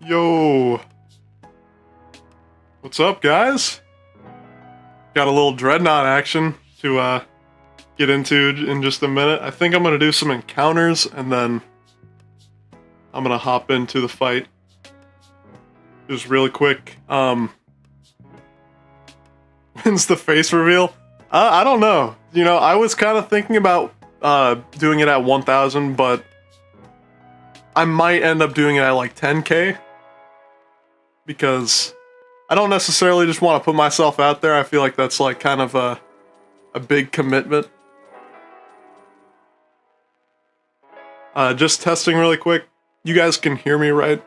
Yo, what's up, guys? Got a little Dreadnought action to get into in just a minute. I think I'm gonna do some encounters and then I'm gonna hop into the fight. Just really quick. When's the face reveal? I don't know. You know, I was kind of thinking about doing it at 1,000, but I might end up doing it at like 10k. Because I don't necessarily just want to put myself out there. I feel like that's like kind of a big commitment. Just testing really quick. You guys can hear me, right?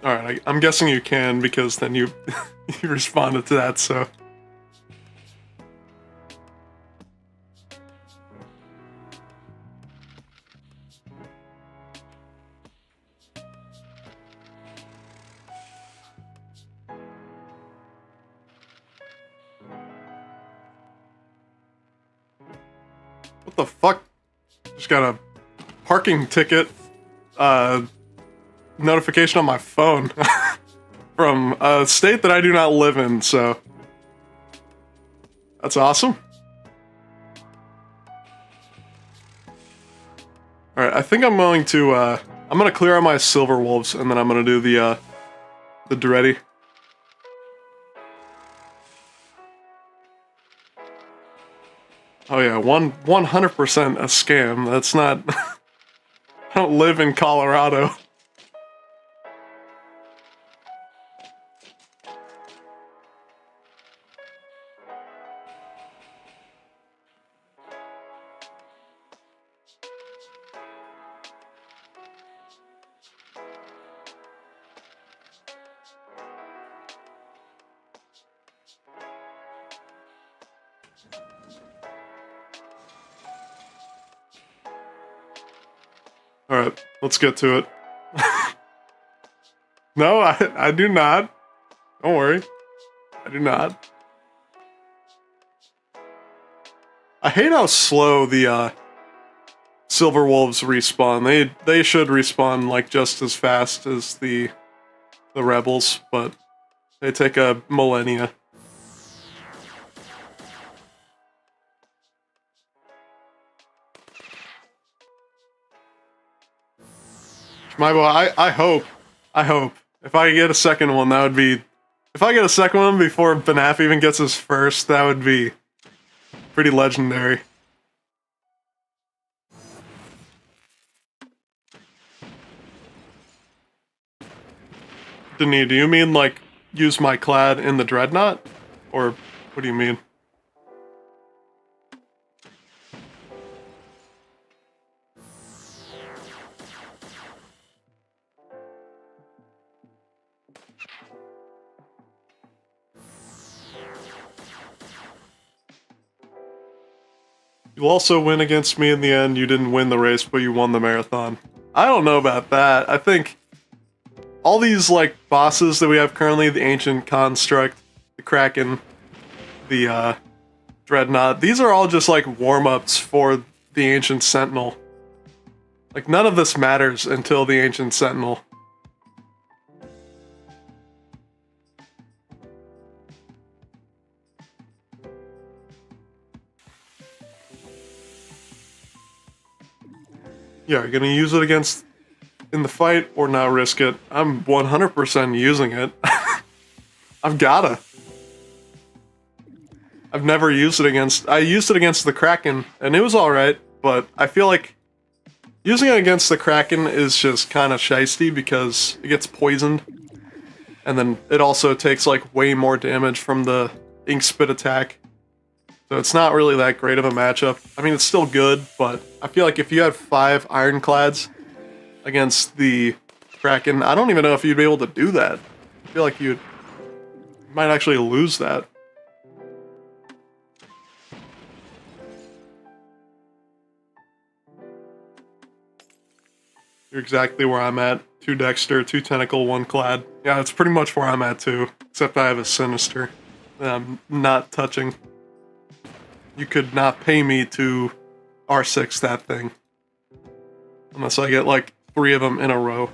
Alright, I'm guessing you can because then you, you responded to that, so... What the fuck? Just got a parking ticket notification on my phone from a state that I do not live in, so that's awesome. Alright, I think I'm going to I'm gonna clear out my silver wolves and then I'm gonna do the Dready. Oh yeah, 100% a scam. That's not... I don't live in Colorado. Alright, let's get to it. No, I do not. Don't worry. I do not. I hate how slow the Silver Wolves respawn. They should respawn like just as fast as the Rebels, but they take a millennia. My boy, I hope. If I get a second one, that would be... If I get a second one before Banaf even gets his first, that would be pretty legendary. Denis, do you mean, like, use my clad in the Dreadnought? Or what do you mean? You'll also win against me in the end. You didn't win the race, but you won the marathon. I don't know about that. I think all these, like, bosses that we have currently, the Ancient Construct, the Kraken, the, Dreadnought, these are all just, like, warm-ups for the Ancient Sentinel. Like, none of this matters until the Ancient Sentinel. Yeah, are you gonna use it against... in the fight, or not risk it? I'm 100% using it. I've gotta. I've never used it against... I used it against the Kraken, and it was alright, but I feel like using it against the Kraken is just kind of shysty because it gets poisoned. And then it also takes, like, way more damage from the Ink Spit attack. So it's not really that great of a matchup. I mean, it's still good, but I feel like if you had 5 Ironclads against the Kraken, I don't even know if you'd be able to do that. I feel like you might actually lose that. You're exactly where I'm at. 2 Dexter, 2 Tentacle, 1 Clad. Yeah, that's pretty much where I'm at too. Except I have a Sinister that I'm not touching. you could not pay me to R6 that thing. Unless I get like 3 of them in a row.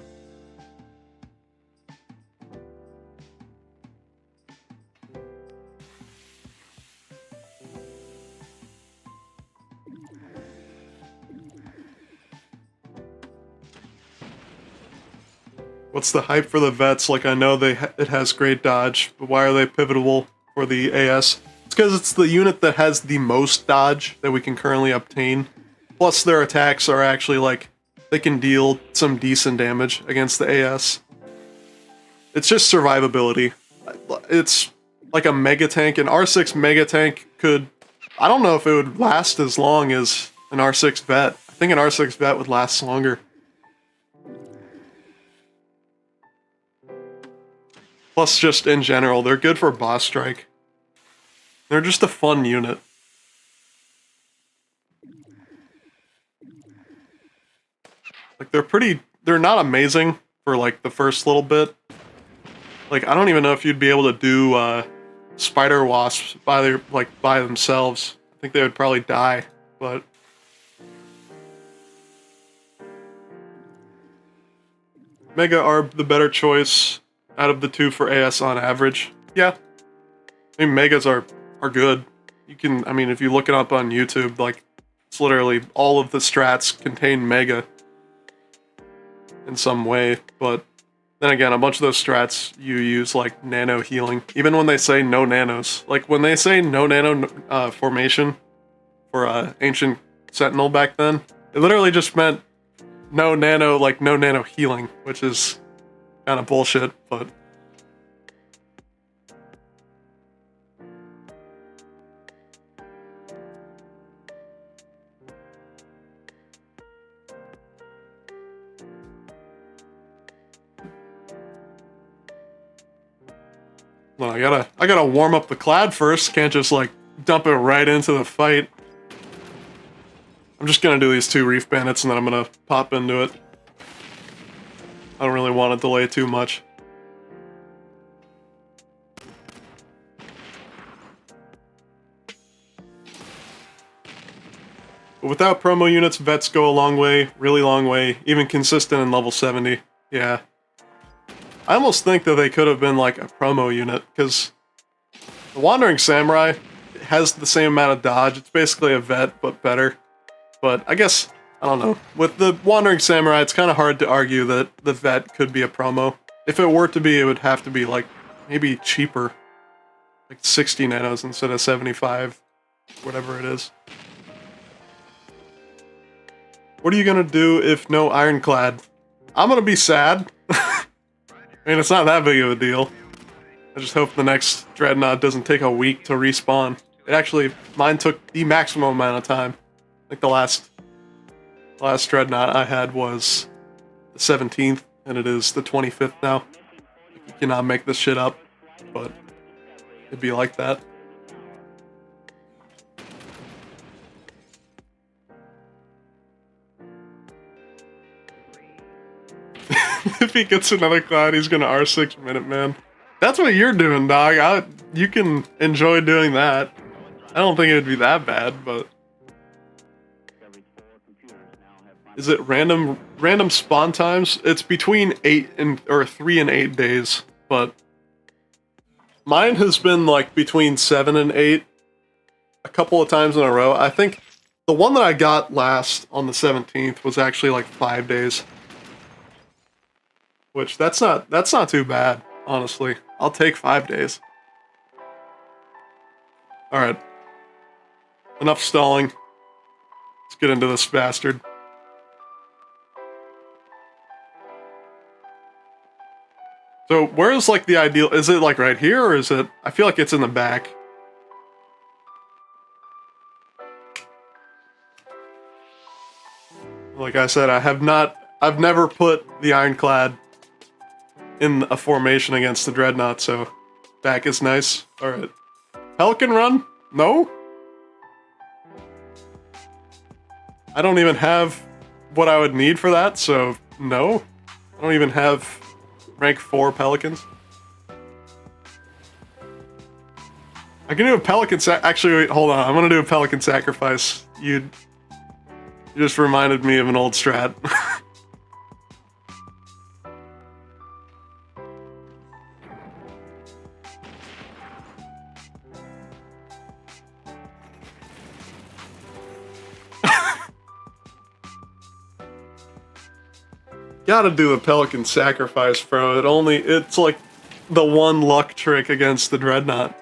What's the hype for the vets? Like, I know it has great dodge, but why are they pivotal for the AS? It's because it's the unit that has the most dodge that we can currently obtain. Plus, their attacks are actually like, they can deal some decent damage against the AS. It's just survivability. It's like a mega tank. An R6 mega tank could... I don't know if it would last as long as an R6 vet. I think an R6 vet would last longer. Plus, just in general, they're good for boss strike. They're just a fun unit. Like, they're not amazing for, like, the first little bit. Like, I don't even know if you'd be able to do, spider wasps by themselves. I think they would probably die, but... Mega are the better choice out of the 2 for AS on average. Yeah. I mean, Megas are good. You can, I mean, if you look it up on YouTube, like, it's literally all of the strats contain Mega in some way, but then again, a bunch of those strats you use like nano healing. Even when they say no nanos. Like, when they say no nano formation for Ancient Sentinel back then, it literally just meant no nano healing, which is kind of bullshit, but... Well, I gotta warm up the clad first, can't just like dump it right into the fight. I'm just gonna do these 2 Reef Bandits and then I'm gonna pop into it. I don't really want to delay too much. But without promo units, vets go a long way, really long way, even consistent in level 70. Yeah. I almost think that they could have been like a promo unit, because the Wandering Samurai has the same amount of dodge. It's basically a vet, but better. But I guess, I don't know. With the Wandering Samurai, it's kind of hard to argue that the vet could be a promo. If it were to be, it would have to be like, maybe cheaper. Like 60 nanos instead of 75, whatever it is. What are you gonna do if no Ironclad? I'm gonna be sad. I mean, it's not that big of a deal. I just hope the next Dreadnought doesn't take a week to respawn. It actually, mine took the maximum amount of time. Like the last Dreadnought I had was the 17th, and it is the 25th now. You cannot make this shit up, but it'd be like that. If he gets another cloud, he's gonna R6 Minuteman. That's what you're doing, dog. You can enjoy doing that. I don't think it would be that bad, but... Is it random spawn times? It's between 3 and 8 days, but... Mine has been like between 7 and 8 a couple of times in a row. I think the one that I got last on the 17th was actually like 5 days. Which, that's not too bad, honestly. I'll take 5 days. Alright. Enough stalling. Let's get into this bastard. So, where's like the ideal... Is it like right here, or is it... I feel like it's in the back. Like I said, I've never put the Ironclad in a formation against the Dreadnought, so back is nice. Alright. Pelican Run? No? I don't even have what I would need for that, so no. I don't even have rank 4 Pelicans. I can do a pelican actually, wait, hold on. I'm gonna do a pelican sacrifice. You just reminded me of an old strat. Gotta do the pelican sacrifice, bro. It's like the one luck trick against the Dreadnought.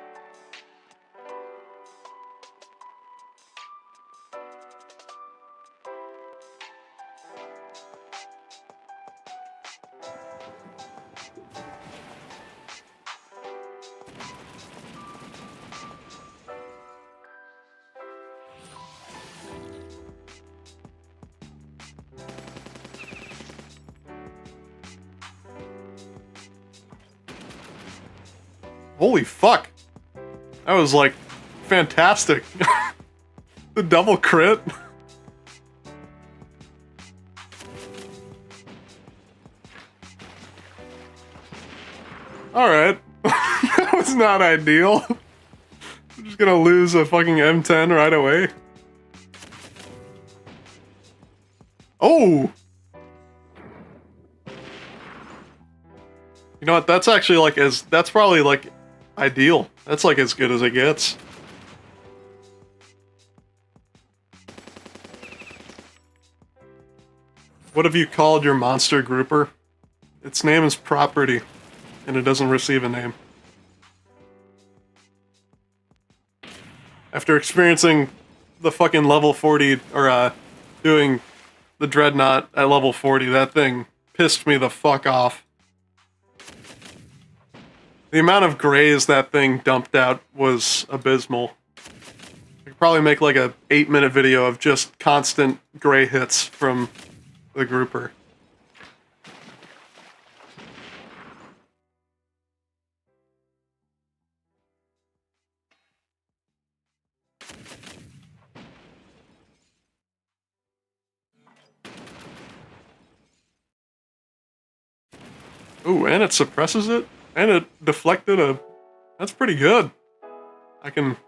Holy fuck. That was like fantastic. The double crit. Alright. That was not ideal. I'm just gonna lose a fucking M10 right away. Oh! You know what, that's actually like that's probably like ideal. That's like as good as it gets. What have you called your monster grouper? Its name is property, and it doesn't receive a name. After experiencing the fucking level 40, or doing the Dreadnought at level 40, that thing pissed me the fuck off. The amount of grays that thing dumped out was abysmal. I could probably make like a 8-minute video of just constant gray hits from the grouper. Ooh, and it suppresses it? And it deflected a... That's pretty good. I can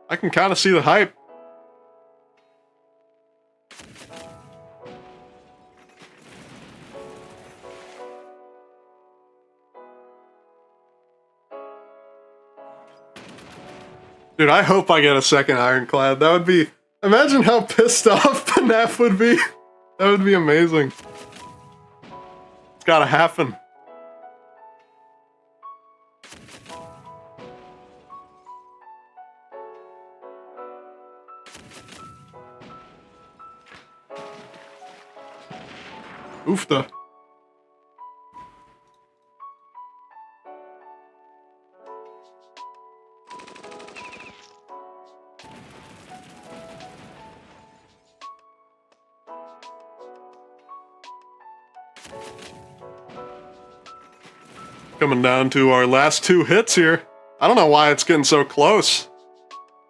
kind of see the hype. Dude, I hope I get a second Ironclad. That would be... Imagine how pissed off Panaf would be. That would be amazing. It's gotta happen. Oofta. Coming down to our last 2 hits here. I don't know why it's getting so close.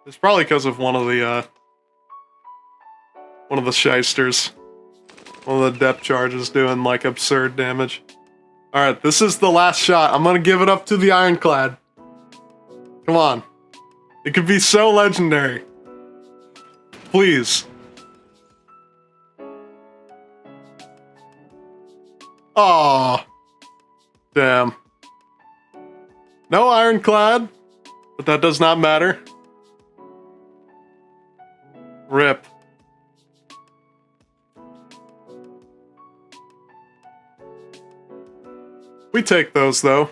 It's probably because of one of the shysters. One of the depth charges doing like absurd damage. Alright, this is the last shot. I'm gonna give it up to the Ironclad. Come on. It could be so legendary. Please. Aww. Damn. No Ironclad, but that does not matter. RIP. We take those, though.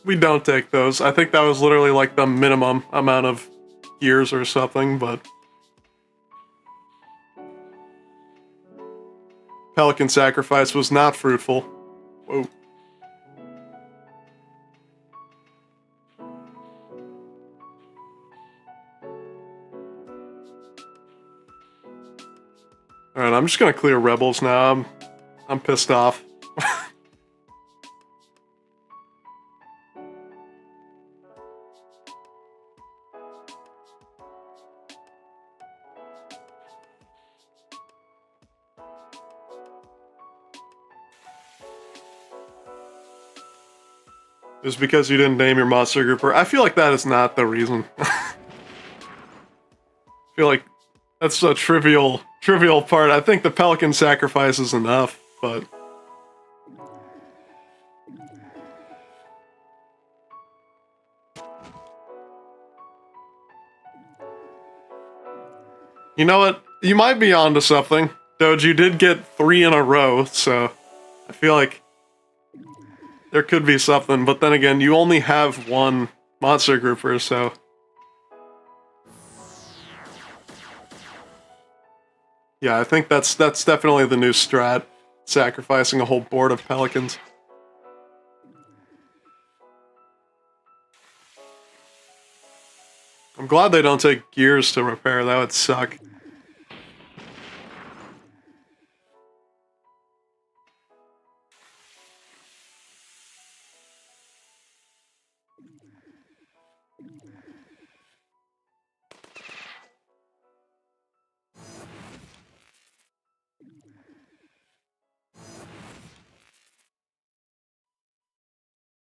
We don't take those. I think that was literally like the minimum amount of years or something, but... Pelican sacrifice was not fruitful. Whoa. Alright, I'm just gonna clear rebels now. I'm pissed off. is because you didn't name your monster grouper. I feel like that is not the reason. I feel like that's a trivial part. I think the pelican sacrifice is enough, but... You know what? You might be onto something. Doge, you did get 3 in a row, so I feel like there could be something, but then again, you only have 1 monster grouper, so... Yeah, I think that's definitely the new strat, sacrificing a whole board of pelicans. I'm glad they don't take gears to repair, that would suck.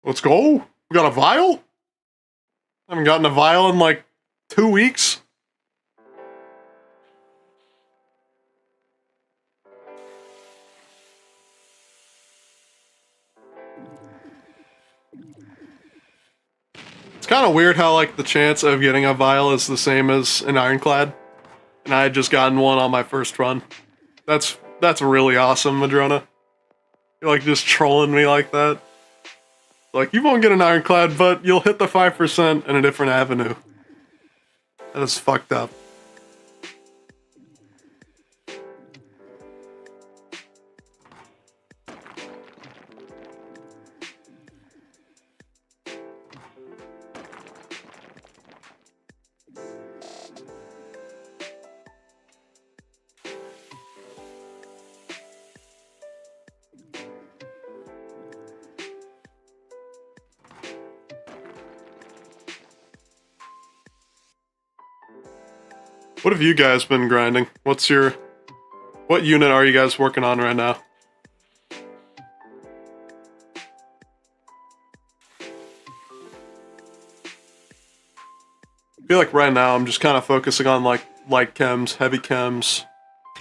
Let's go! We got a vial? I haven't gotten a vial in like 2 weeks. It's kind of weird how like the chance of getting a vial is the same as an Ironclad. And I had just gotten one on my first run. That's really awesome, Madrona. You're like just trolling me like that. Like, you won't get an Ironclad, but you'll hit the 5% in a different avenue. That is fucked up. What have you guys been grinding? What unit are you guys working on right now? I feel like right now I'm just kind of focusing on like light chems, heavy chems,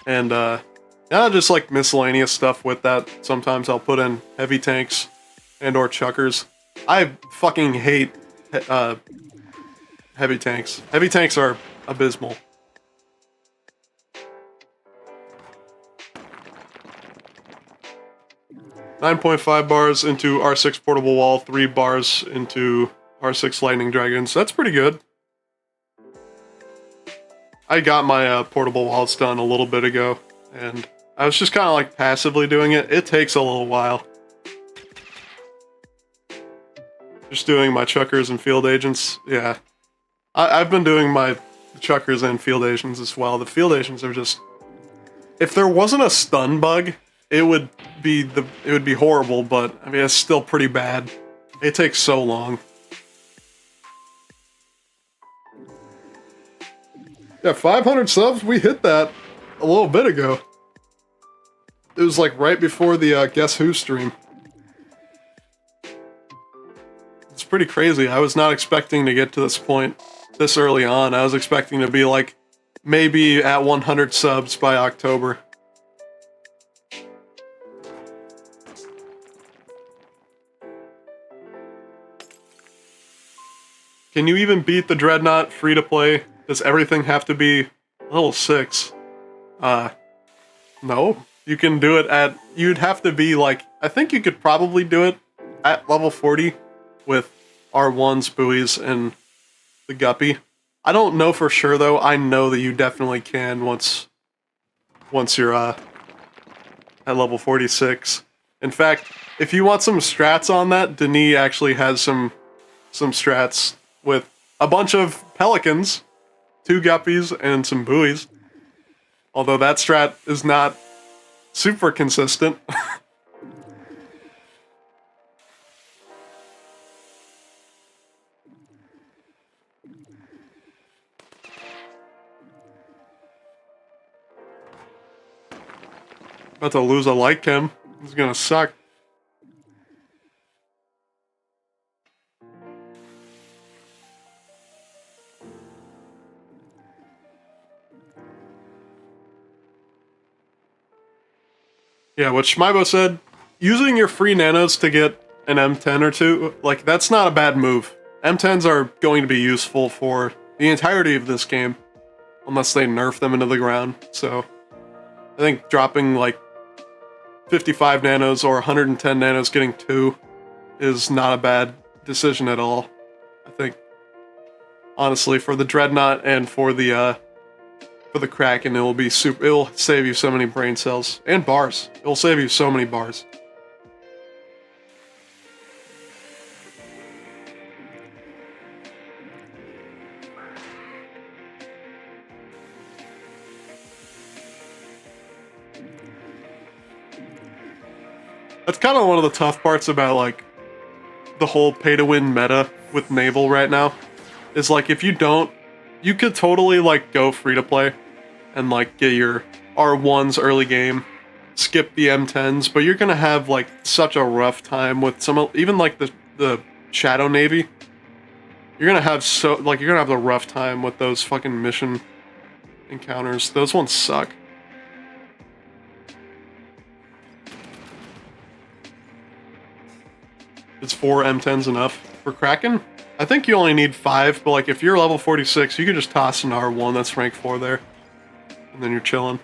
and yeah, just like miscellaneous stuff with that. Sometimes I'll put in heavy tanks and or chuckers. I fucking hate heavy tanks. Heavy tanks are abysmal. 9.5 bars into R6 portable wall, 3 bars into R6 lightning dragons. That's pretty good. I got my portable walls done a little bit ago, and I was just kind of like passively doing it. It takes a little while. Just doing my chuckers and field agents. Yeah. I've been doing my chuckers and field agents as well. The field agents are just... If there wasn't a stun bug, it would be horrible, but I mean, it's still pretty bad. It takes so long. Yeah, 500 subs, we hit that a little bit ago. It was like right before the Guess Who stream. It's pretty crazy. I was not expecting to get to this point this early on. I was expecting to be like maybe at 100 subs by October. Can you even beat the Dreadnought free to play? Does everything have to be level 6? No. You can do it at... You'd have to be like... I think you could probably do it at level 40 with R1's buoys and the guppy. I don't know for sure though. I know that you definitely can once you're at level 46. In fact, if you want some strats on that, Denis actually has some strats with a bunch of pelicans, 2 guppies, and some buoys. Although that strat is not super consistent. About to lose a light chem. It's gonna suck. Yeah, what Schmaibo said, using your free nanos to get an M10 or two, like, that's not a bad move. M10s are going to be useful for the entirety of this game, unless they nerf them into the ground, so I think dropping, like, 55 nanos or 110 nanos getting 2 is not a bad decision at all. I think, honestly, for the Dreadnought and for the Kraken, it'll save you so many brain cells. And bars. It'll save you so many bars. That's kind of one of the tough parts about, like, the whole pay-to-win meta with Naval right now. Is, like, if you don't, you could totally, like, go free-to-play and, like, get your R1s early game, skip the M10s, but you're gonna have, like, such a rough time with even, like, the Shadow Navy. You're gonna have a rough time with those fucking mission encounters. Those ones suck. Is 4 M10s enough for Kraken? I think you only need 5, but like if you're level 46, you can just toss an R1 that's rank 4 there. And then you're chilling.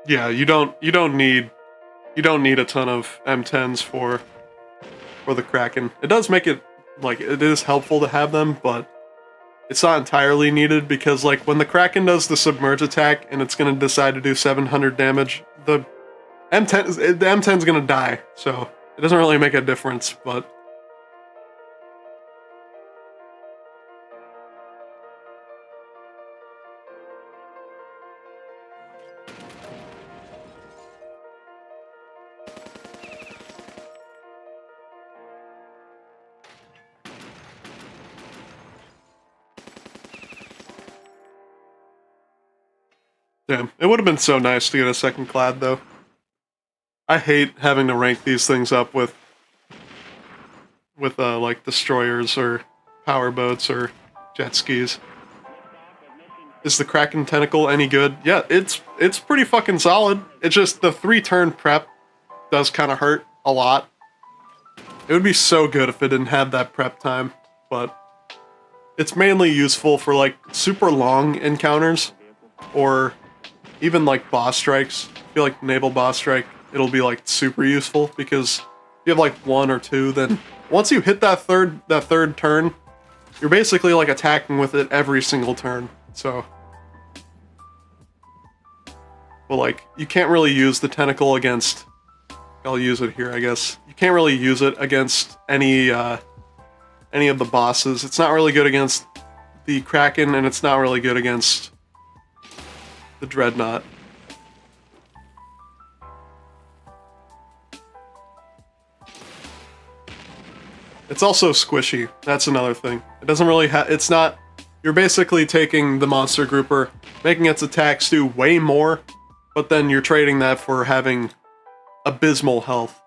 Yeah, you don't need a ton of M10s for the Kraken. It does make it, like, it is helpful to have them, but it's not entirely needed because, like, when the Kraken does the submerge attack and it's gonna decide to do 700 damage, the M10's gonna die, so it doesn't really make a difference, but damn, it would have been so nice to get a second clad, though. I hate having to rank these things up with like, destroyers or power boats or jet skis. Is the Kraken tentacle any good? Yeah, it's pretty fucking solid. It's just the 3-turn prep does kind of hurt a lot. It would be so good if it didn't have that prep time, but it's mainly useful for, like, super long encounters or even, like, boss strikes. I feel like naval boss strike, it'll be, like, super useful because if you have, like, 1 or 2, then once you hit that third turn, you're basically, like, attacking with it every single turn. So, well, like, you can't really use the tentacle against, I'll use it here, I guess. You can't really use it against any of the bosses. It's not really good against the Kraken, and it's not really good against the Dreadnought. It's also squishy. That's another thing. It doesn't really it's not... You're basically taking the monster grouper, making its attacks do way more, but then you're trading that for having abysmal health.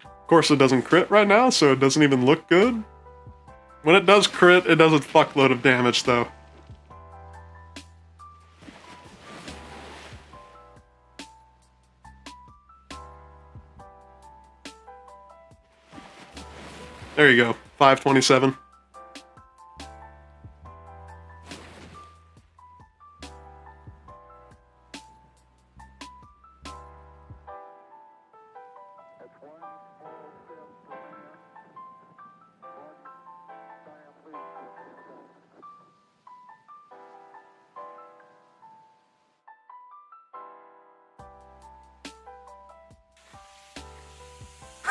Of course, it doesn't crit right now, so it doesn't even look good. When it does crit, it does a fuckload of damage, though. There you go, 527.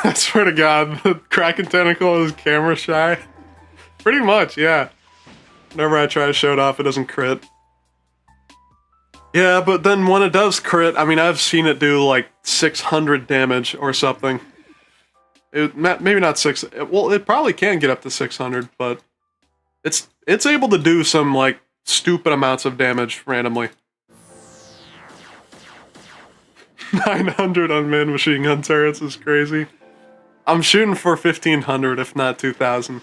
I swear to God, the Kraken tentacle is camera shy. Pretty much, yeah. Whenever I try to show it off, it doesn't crit. Yeah, but then when it does crit, I mean, I've seen it do like 600 damage or something. Maybe not six. Well, it probably can get up to 600, but it's able to do some like stupid amounts of damage randomly. 900 unmanned machine gun turrets is crazy. I'm shooting for 1500, if not 2000.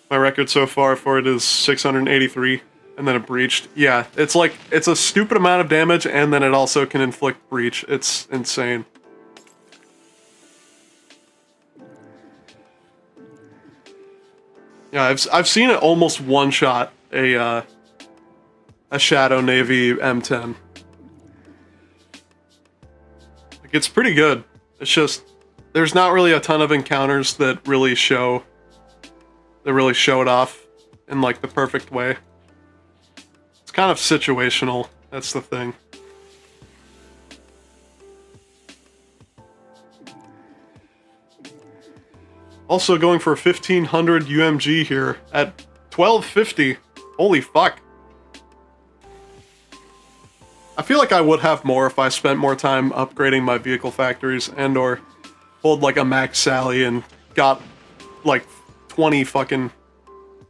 My record so far for it is 683, and then it breached. Yeah, it's like, it's a stupid amount of damage, and then it also can inflict breach. It's insane. Yeah, I've seen it almost one-shot a Shadow Navy M10. Like, it's pretty good. It's just, there's not really a ton of encounters that really show it off in like the perfect way. It's kind of situational, that's the thing. Also going for 1500 UMG here at 1250. Holy fuck. I feel like I would have more if I spent more time upgrading my vehicle factories and or pulled like a Max Sally and got like 20 fucking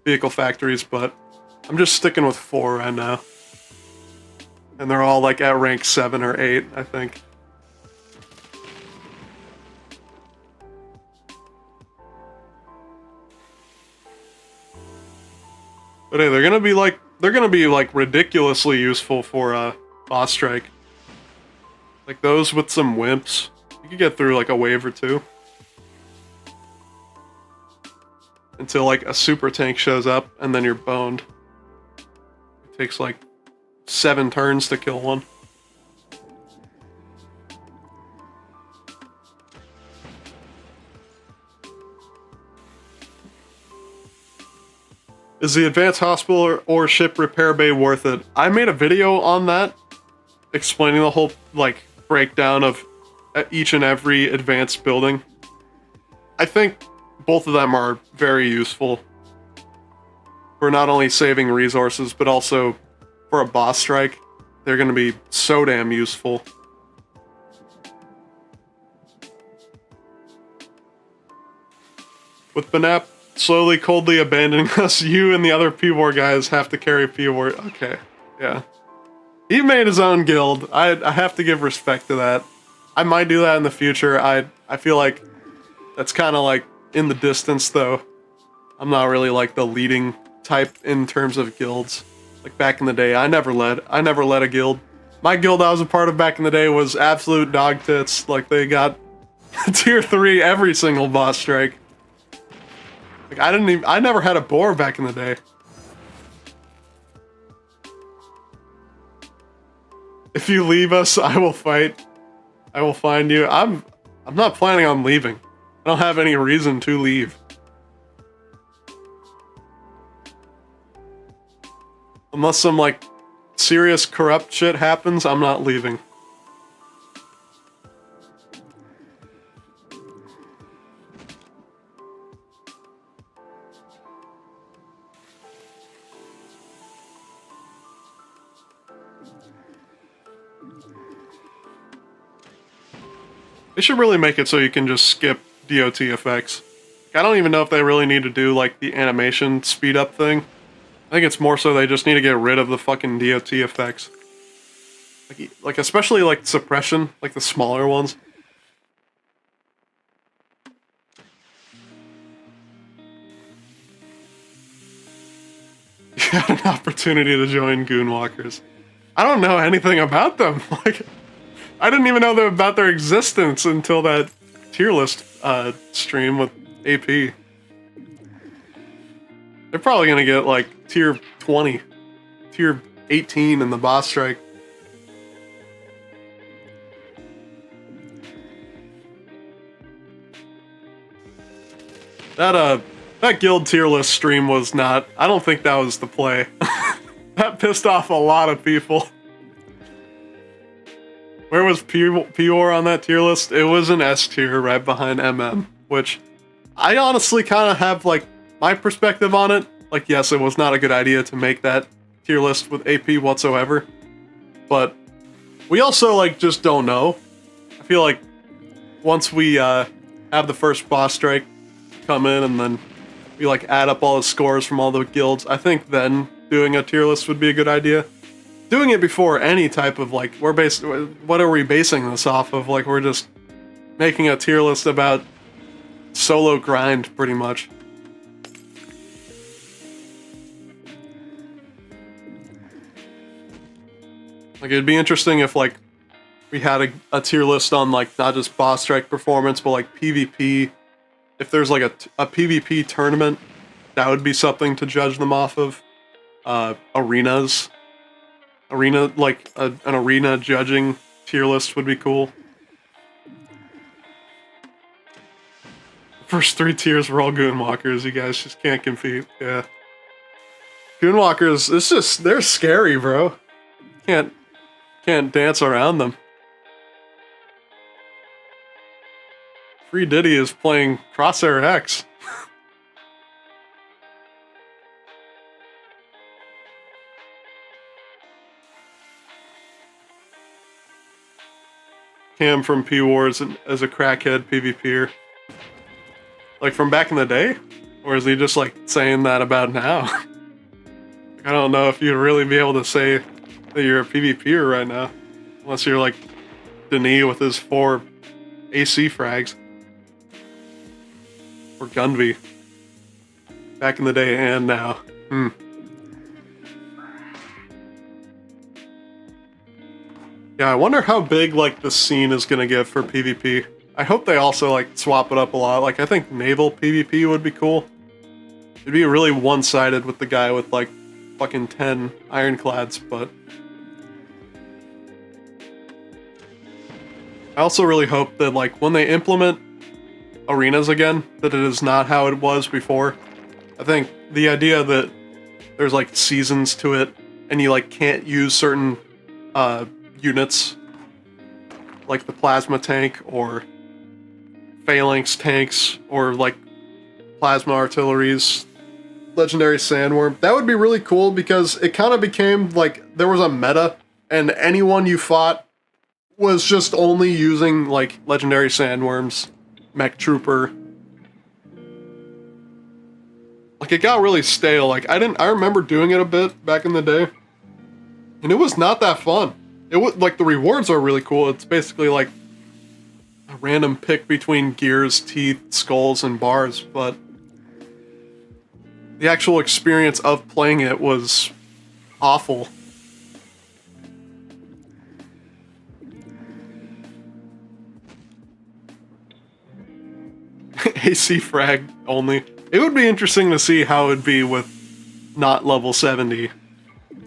vehicle factories, but I'm just sticking with 4 right now. And they're all like at rank 7 or 8, I think. But hey, they're gonna be like ridiculously useful for boss strike. Like those with some wimps. You could get through like a wave or two. Until like a super tank shows up and then you're boned. It takes like 7 turns to kill one. Is the advanced hospital or ship repair bay worth it? I made a video on that, explaining the whole like breakdown of each and every advanced building. I think both of them are very useful for not only saving resources, but also for a boss strike. They're going to be so damn useful. With Banap slowly, coldly abandoning us, you and the other P-War guys have to carry P-War. Okay, yeah. He made his own guild. I have to give respect to that. I might do that in the future. I feel like that's kind of like in the distance, though. I'm not really like the leading type in terms of guilds. Like back in the day, I never led a guild. My guild I was a part of back in the day was absolute dog tits. Like they got tier 3 every single boss strike. Like I never had a boar back in the day. If you leave us, I will fight. I will find you. I'm not planning on leaving. I don't have any reason to leave. Unless some like serious corrupt shit happens, I'm not leaving. They should really make it so you can just skip DOT effects. I don't even know if they really need to do like the animation speed up thing. I think it's more so they just need to get rid of the fucking DOT effects. Like especially like suppression, like the smaller ones. You had an opportunity to join Goonwalkers. I don't know anything about them. Like, I didn't even know about their existence until that tier list stream with AP. They're probably gonna get like tier 20, tier 18 in the boss strike. That guild tier list stream was not, I don't think that was the play. That pissed off a lot of people. Where was Pior on that tier list? It was an S tier right behind MM, which I honestly kind of have like my perspective on it, like, yes, it was not a good idea to make that tier list with AP whatsoever, but we also, like, just don't know. I feel like once we have the first boss strike come in and then we, like, add up all the scores from all the guilds, I think then doing a tier list would be a good idea. Doing it before any type of, like, what are we basing this off of? Like, we're just making a tier list about solo grind, pretty much. Like, it'd be interesting if, like, we had a tier list on, like, not just boss strike performance, but, like, PvP. If there's, like, a PvP tournament, that would be something to judge them off of. Arenas. Like, an arena judging tier list would be cool. The first 3 tiers were all Goonwalkers. You guys just can't compete. Yeah. Goonwalkers, it's just, they're scary, bro. Can't dance around them. Free Diddy is playing Crosshair X. Cam from P-Wars as a crackhead PvPer. Like, from back in the day? Or is he just, like, saying that about now? I don't know if you'd really be able to say that you're a PvPer right now. Unless you're, like, Denis with his 4 AC frags. Or Gunby. Back in the day and now. Yeah, I wonder how big, like, the scene is gonna get for PvP. I hope they also, like, swap it up a lot. Like, I think naval PvP would be cool. It'd be really one-sided with the guy with, like, fucking 10 ironclads, but... I also really hope that, like, when they implement arenas again, that it is not how it was before. I think the idea that there's, like, seasons to it, and you, like, can't use certain, units, like the plasma tank, or phalanx tanks, or, like, plasma artilleries, legendary sandworm. That would be really cool, because it kind of became, like, there was a meta, and anyone you fought was just only using, like, legendary sandworms, mech trooper. Like, it got really stale. Like, I remember doing it a bit back in the day, and it was not that fun. It was, like, the rewards are really cool. It's basically, like, a random pick between gears, teeth, skulls, and bars, but the actual experience of playing it was awful. AC frag only. It would be interesting to see how it would be with not level 70.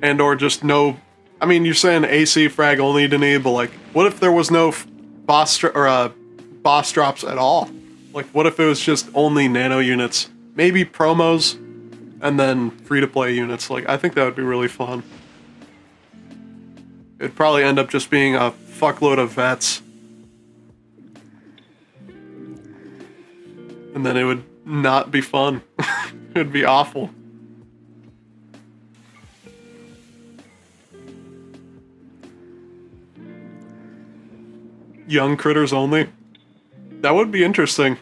And or just no... I mean, you're saying AC frag only, Denis, but, like, what if there was no boss drops at all? Like, what if it was just only nano units? Maybe promos, and then free-to-play units. Like, I think that would be really fun. It'd probably end up just being a fuckload of vets. And then it would not be fun. It would be awful. Young critters only? That would be interesting.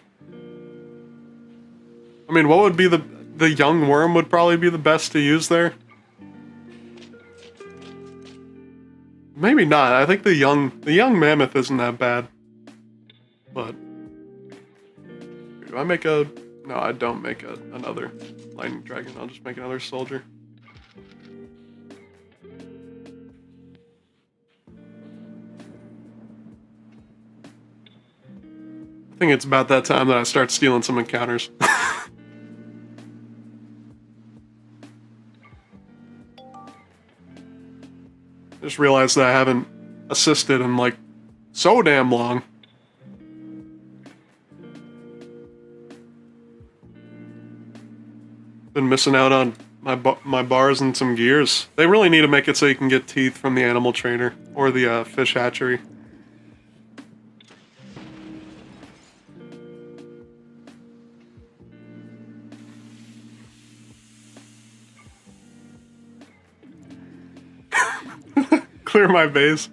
I mean, what would be the young worm would probably be the best to use there? Maybe not. I think the young mammoth isn't that bad. But do I make a... No, I don't make another lightning dragon. I'll just make another soldier. I think it's about that time that I start stealing some encounters. Just realized that I haven't assisted in, like, so damn long. Been missing out on my bars and some gears. They really need to make it so you can get teeth from the animal trainer or the fish hatchery. my base.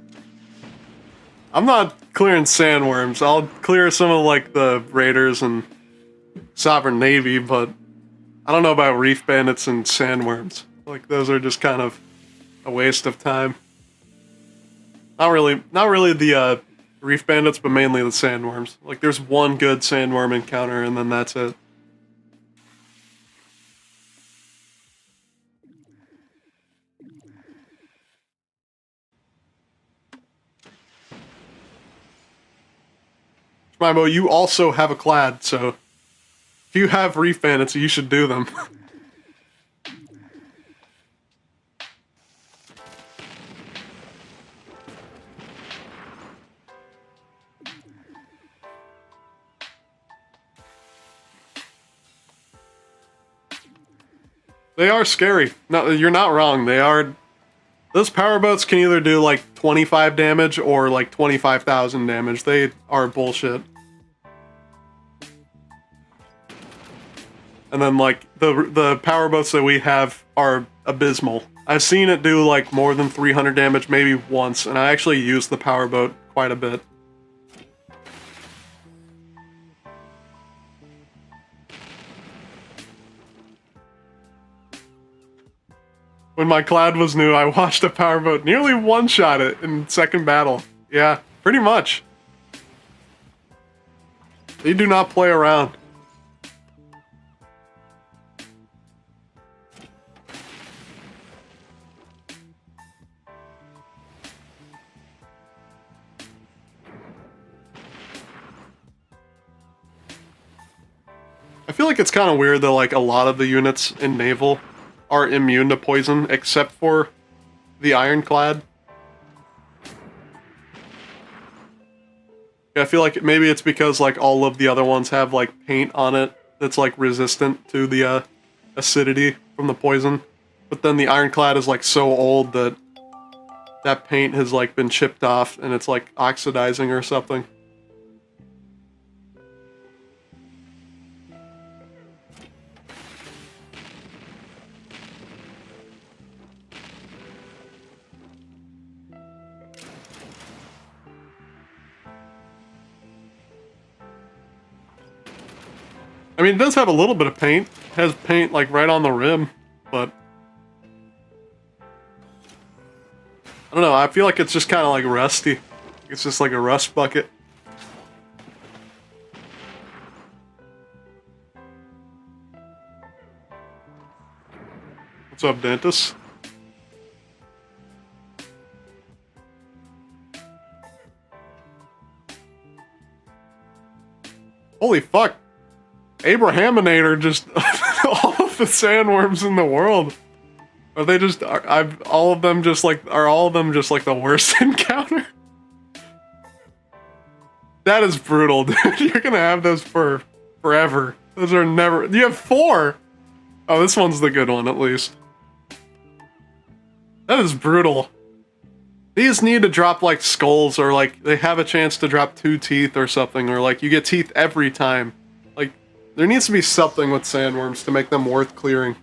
I'm not clearing sandworms. I'll clear some of like the raiders and sovereign navy, but I don't know about reef bandits and sandworms. Like those are just kind of a waste of time. Not really the reef bandits, but mainly the sandworms. Like there's one good sandworm encounter and then that's it. Mimo, you also have a clad, so if you have reef bandits, you should do them. They are scary. No, you're not wrong. They are. Those powerboats can either do like 25 damage or like 25,000 damage. They are bullshit. And then like the powerboats that we have are abysmal. I've seen it do like more than 300 damage maybe once, and I actually use the powerboat quite a bit. When my clad was new, I watched a powerboat nearly one-shot it in second battle. Yeah, pretty much. They do not play around. I feel like it's kind of weird that like a lot of the units in naval are immune to poison, except for the Ironclad. Yeah, I feel like maybe it's because like all of the other ones have like paint on it that's like resistant to the acidity from the poison. But then the Ironclad is like so old that that paint has like been chipped off and it's like oxidizing or something. I mean, it does have a little bit of paint. It has paint, like, right on the rim, but... I don't know, I feel like it's just kind of, like, rusty. It's just like a rust bucket. What's up, Dentus? Holy fuck! Abrahaminator just all of the sandworms in the world. Are they just are all of them just like the worst encounter? That is brutal, dude. You're gonna have those for forever. Those are never. You have 4. Oh, this one's the good one at least. That is brutal. These need to drop like skulls, or like they have a chance to drop 2 teeth or something, or like you get teeth every time. Like there needs to be something with sandworms to make them worth clearing.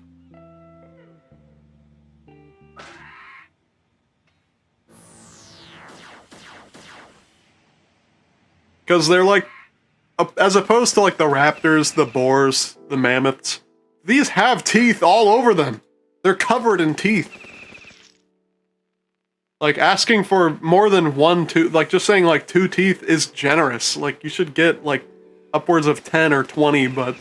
Because they're like, as opposed to like the raptors, the boars, the mammoths, these have teeth all over them. They're covered in teeth. Like asking for more than 1 tooth, like just saying like 2 teeth is generous. Like you should get like upwards of 10 or 20, but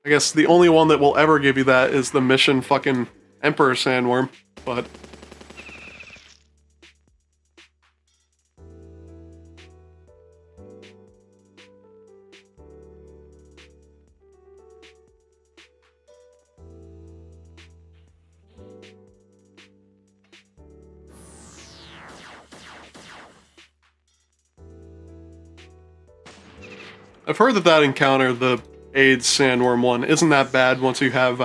I guess the only one that will ever give you that is the mission fucking Emperor Sandworm, but... I've heard that that encounter, the AIDS Sandworm one, isn't that bad once you have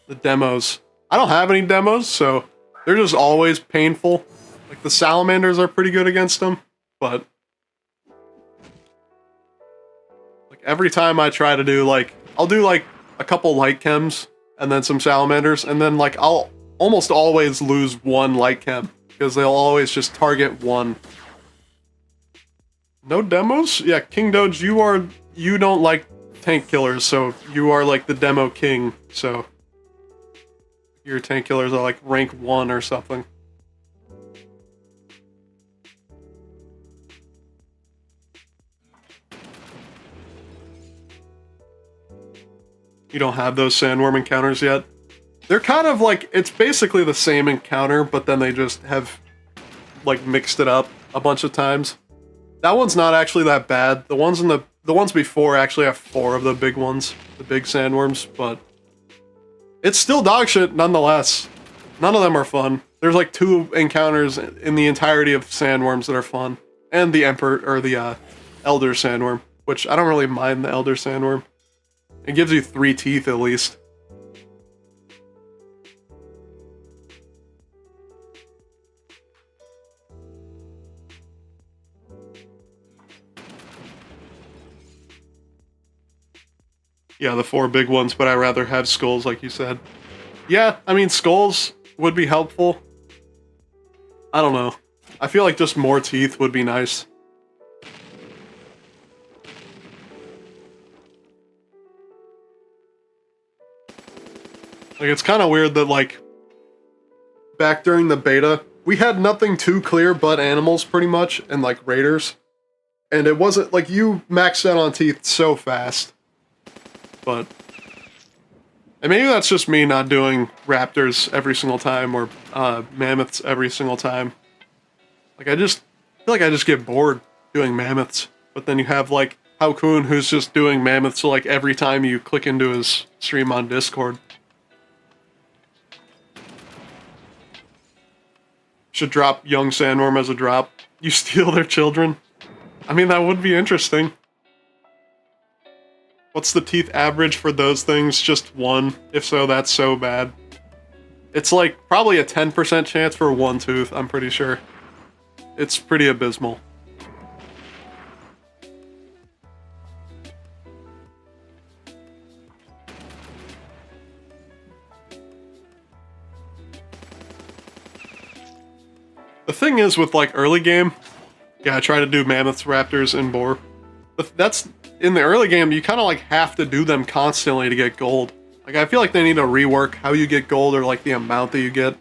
the demos. I don't have any demos, so they're just always painful. Like the salamanders are pretty good against them, but like every time I try to do like, I'll do like a couple light chems and then some salamanders, and then like I'll almost always lose 1 light chem because they'll always just target one. No demos? Yeah, King Doge, you don't like tank killers, so you are like the demo king, so your tank killers are like rank 1 or something. You don't have those Sandworm encounters yet? They're kind of like, it's basically the same encounter, but then they just have like mixed it up a bunch of times. That one's not actually that bad. The ones before actually have 4 of the big ones, the big Sandworms, but it's still dog shit nonetheless. None of them are fun. There's like 2 encounters in the entirety of Sandworms that are fun. And the Emperor, or the Elder Sandworm, which I don't really mind the Elder Sandworm. It gives you 3 teeth at least. Yeah, the 4 big ones, but I'd rather have skulls, like you said. Yeah, I mean, skulls would be helpful. I don't know. I feel like just more teeth would be nice. Like, it's kind of weird that, like, back during the beta, we had nothing too clear but animals, pretty much, and, like, raiders. And it wasn't, like, you maxed out on teeth so fast. But... and maybe that's just me not doing raptors every single time, or mammoths every single time. Like, I feel like I just get bored doing mammoths. But then you have, like, Haokun, who's just doing mammoths, like, every time you click into his stream on Discord. Should drop young Sandworm as a drop. You steal their children. I mean, that would be interesting. What's the teeth average for those things? Just 1. If so, that's so bad. It's like probably a 10% chance for 1 tooth, I'm pretty sure. It's pretty abysmal. The thing is with like early game, yeah, I try to do mammoths, raptors, and boar. But that's, in the early game, you kind of like have to do them constantly to get gold. Like, I feel like they need to rework how you get gold, or like the amount that you get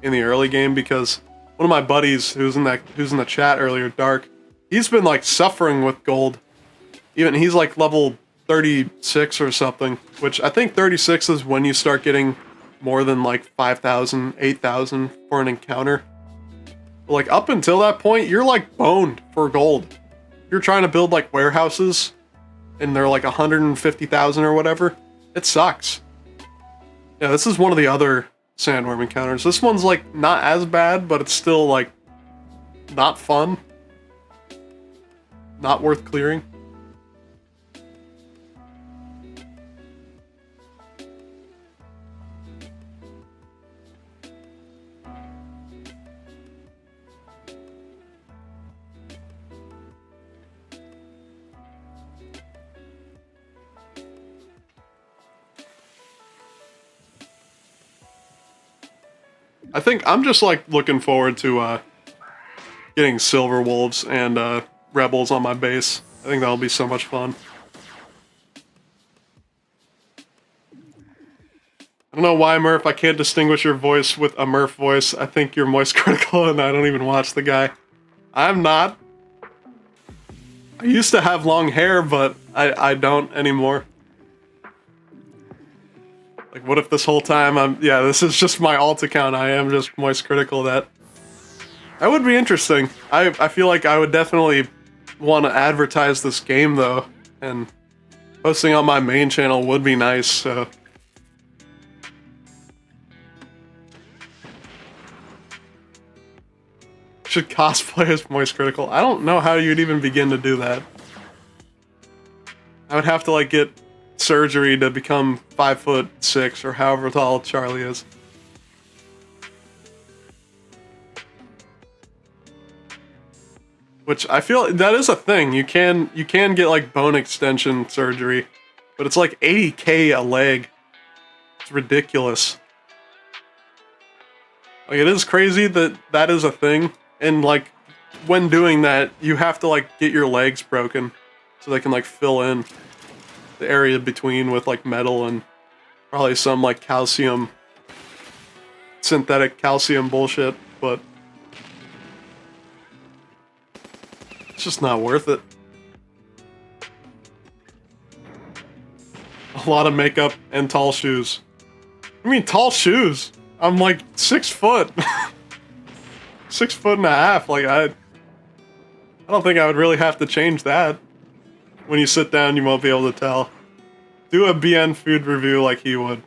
in the early game, because one of my buddies who's in the chat earlier, Dark, he's been like suffering with gold. Even he's like level 36 or something, which I think 36 is when you start getting more than like 5,000, 8,000 for an encounter. But like up until that point, you're like boned for gold. You're trying to build like warehouses, and they're like 150,000 or whatever. It sucks. Yeah, this is one of the other Sandworm encounters. This one's like not as bad, but it's still like not fun. Not worth clearing. I think I'm just like looking forward to getting Silver Wolves and Rebels on my base. I think that'll be so much fun. I don't know why, Murph, I can't distinguish your voice with a Murph voice. I think you're Moist Critical and I don't even watch the guy. I'm not. I used to have long hair, but I don't anymore. Like, what if this whole time yeah, this is just my alt account, I am just Moist Critical? That would be interesting. I feel like I would definitely want to advertise this game, though, and posting on my main channel would be nice, so... should cosplay as Moist Critical. I don't know how you'd even begin to do that. I would have to, like, get surgery to become 5'6" or however tall Charlie is. Which I feel that is a thing. You can get like bone extension surgery, but it's like 80K a leg. It's ridiculous. Like, it is crazy that that is a thing, and like, when doing that, you have to like get your legs broken so they can like fill in the area between with like metal and probably some like calcium, synthetic calcium bullshit, but it's just not worth it. A lot of makeup and tall shoes. I mean, tall shoes. I'm like 6 foot. 6 foot and a half. Like, I don't think I would really have to change that. When you sit down, you won't be able to tell. Do a BN food review like he would.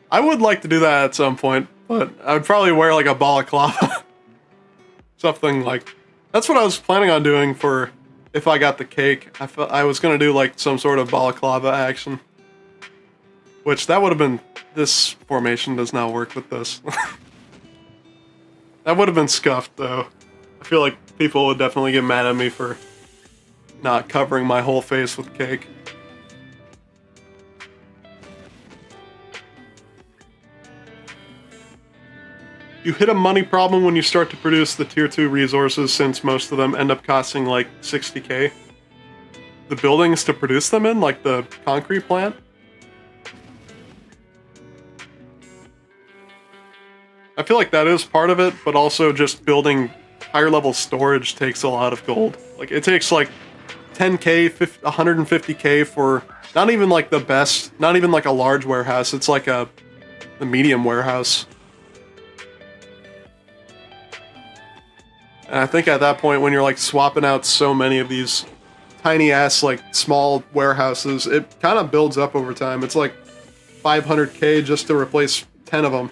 I would like to do that at some point, but I would probably wear like a balaclava. Something like... That's what I was planning on doing for if I got the cake. I was gonna do like some sort of balaclava action. Which, that would have been... This formation does not work with this. That would have been scuffed, though. I feel like people would definitely get mad at me for not covering my whole face with cake. You hit a money problem when you start to produce the tier 2 resources, since most of them end up costing like 60k. The buildings to produce them in, like the concrete plant. I feel like that is part of it, but also just building higher level storage takes a lot of gold. Like, it takes like 10k, 150k for not even like the best, not even like a large warehouse, it's like a medium warehouse. And I think at that point, when you're like swapping out so many of these tiny ass like small warehouses, it kind of builds up over time. It's like 500k just to replace 10 of them.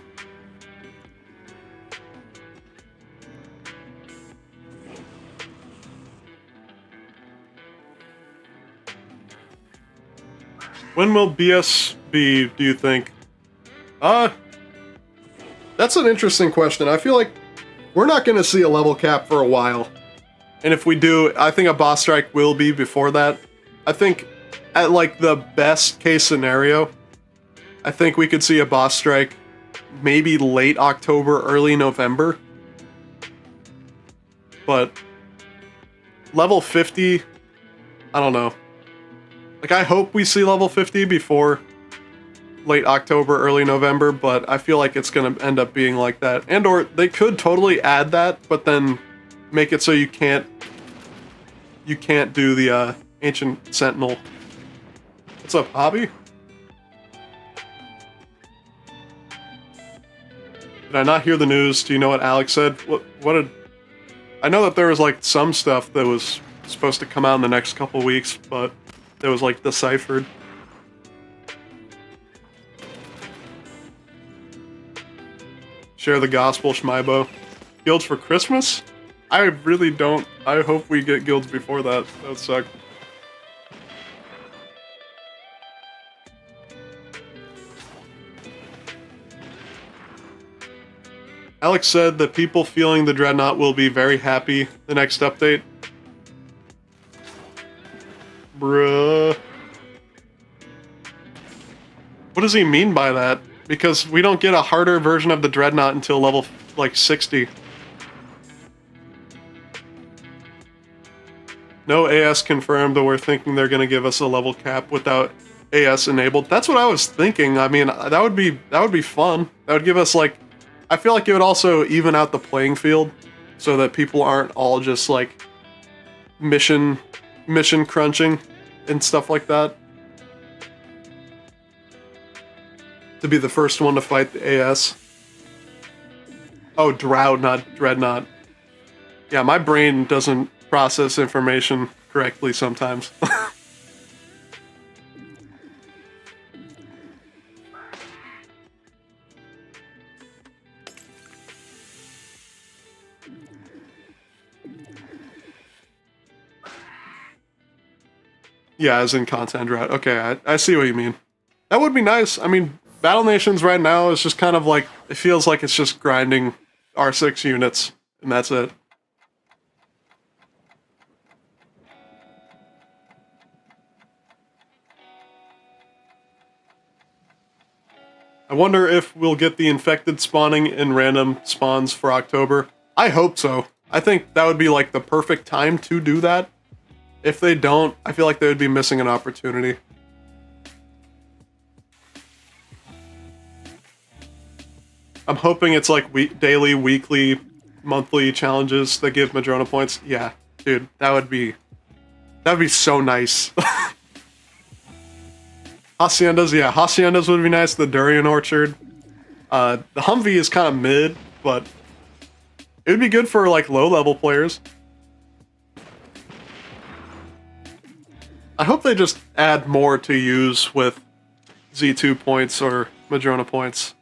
When will BS be, do you think? That's an interesting question. I feel like we're not going to see a level cap for a while. And if we do, I think a boss strike will be before that. I think at like the best case scenario, I think we could see a boss strike maybe late October, early November. But level 50, I don't know. Like, I hope we see level 50 before late October, early November, but I feel like it's gonna end up being like that. And or they could totally add that, but then make it so you can't do the Ancient Sentinel. What's up, Hobby? Did I not hear the news? Do you know what Alex said? What did... I know that there was like some stuff that was supposed to come out in the next couple weeks, but it was like deciphered. Share the gospel, Schmaibo. Guilds for Christmas? I really don't. I hope we get guilds before that. That would suck. Alex said that people feeling the Dreadnought will be very happy the next update. Bruh. What does he mean by that? Because we don't get a harder version of the Dreadnought until level, like, 60. No AS confirmed, but we're thinking they're gonna give us a level cap without AS enabled. That's what I was thinking. I mean, that would be fun. That would give us, like... I feel like it would also even out the playing field, so that people aren't all just, like, mission crunching and stuff like that. To be the first one to fight the AS. Oh, Drought, not Dreadnought. Yeah, my brain doesn't process information correctly sometimes. Yeah, as in content drought. Okay, I see what you mean. That would be nice. I mean, Battle Nations right now is just kind of like, it feels like it's just grinding R6 units, and that's it. I wonder if we'll get the infected spawning in random spawns for October. I hope so. I think that would be like the perfect time to do that. If they don't, I feel like they would be missing an opportunity. I'm hoping it's like daily, weekly, monthly challenges that give Madrona points. Yeah, dude, that would be so nice. Haciendas, yeah, Haciendas would be nice. The Durian Orchard. The Humvee is kind of mid, but it would be good for like low-level players. I hope they just add more to use with Z2 points or Madrona points.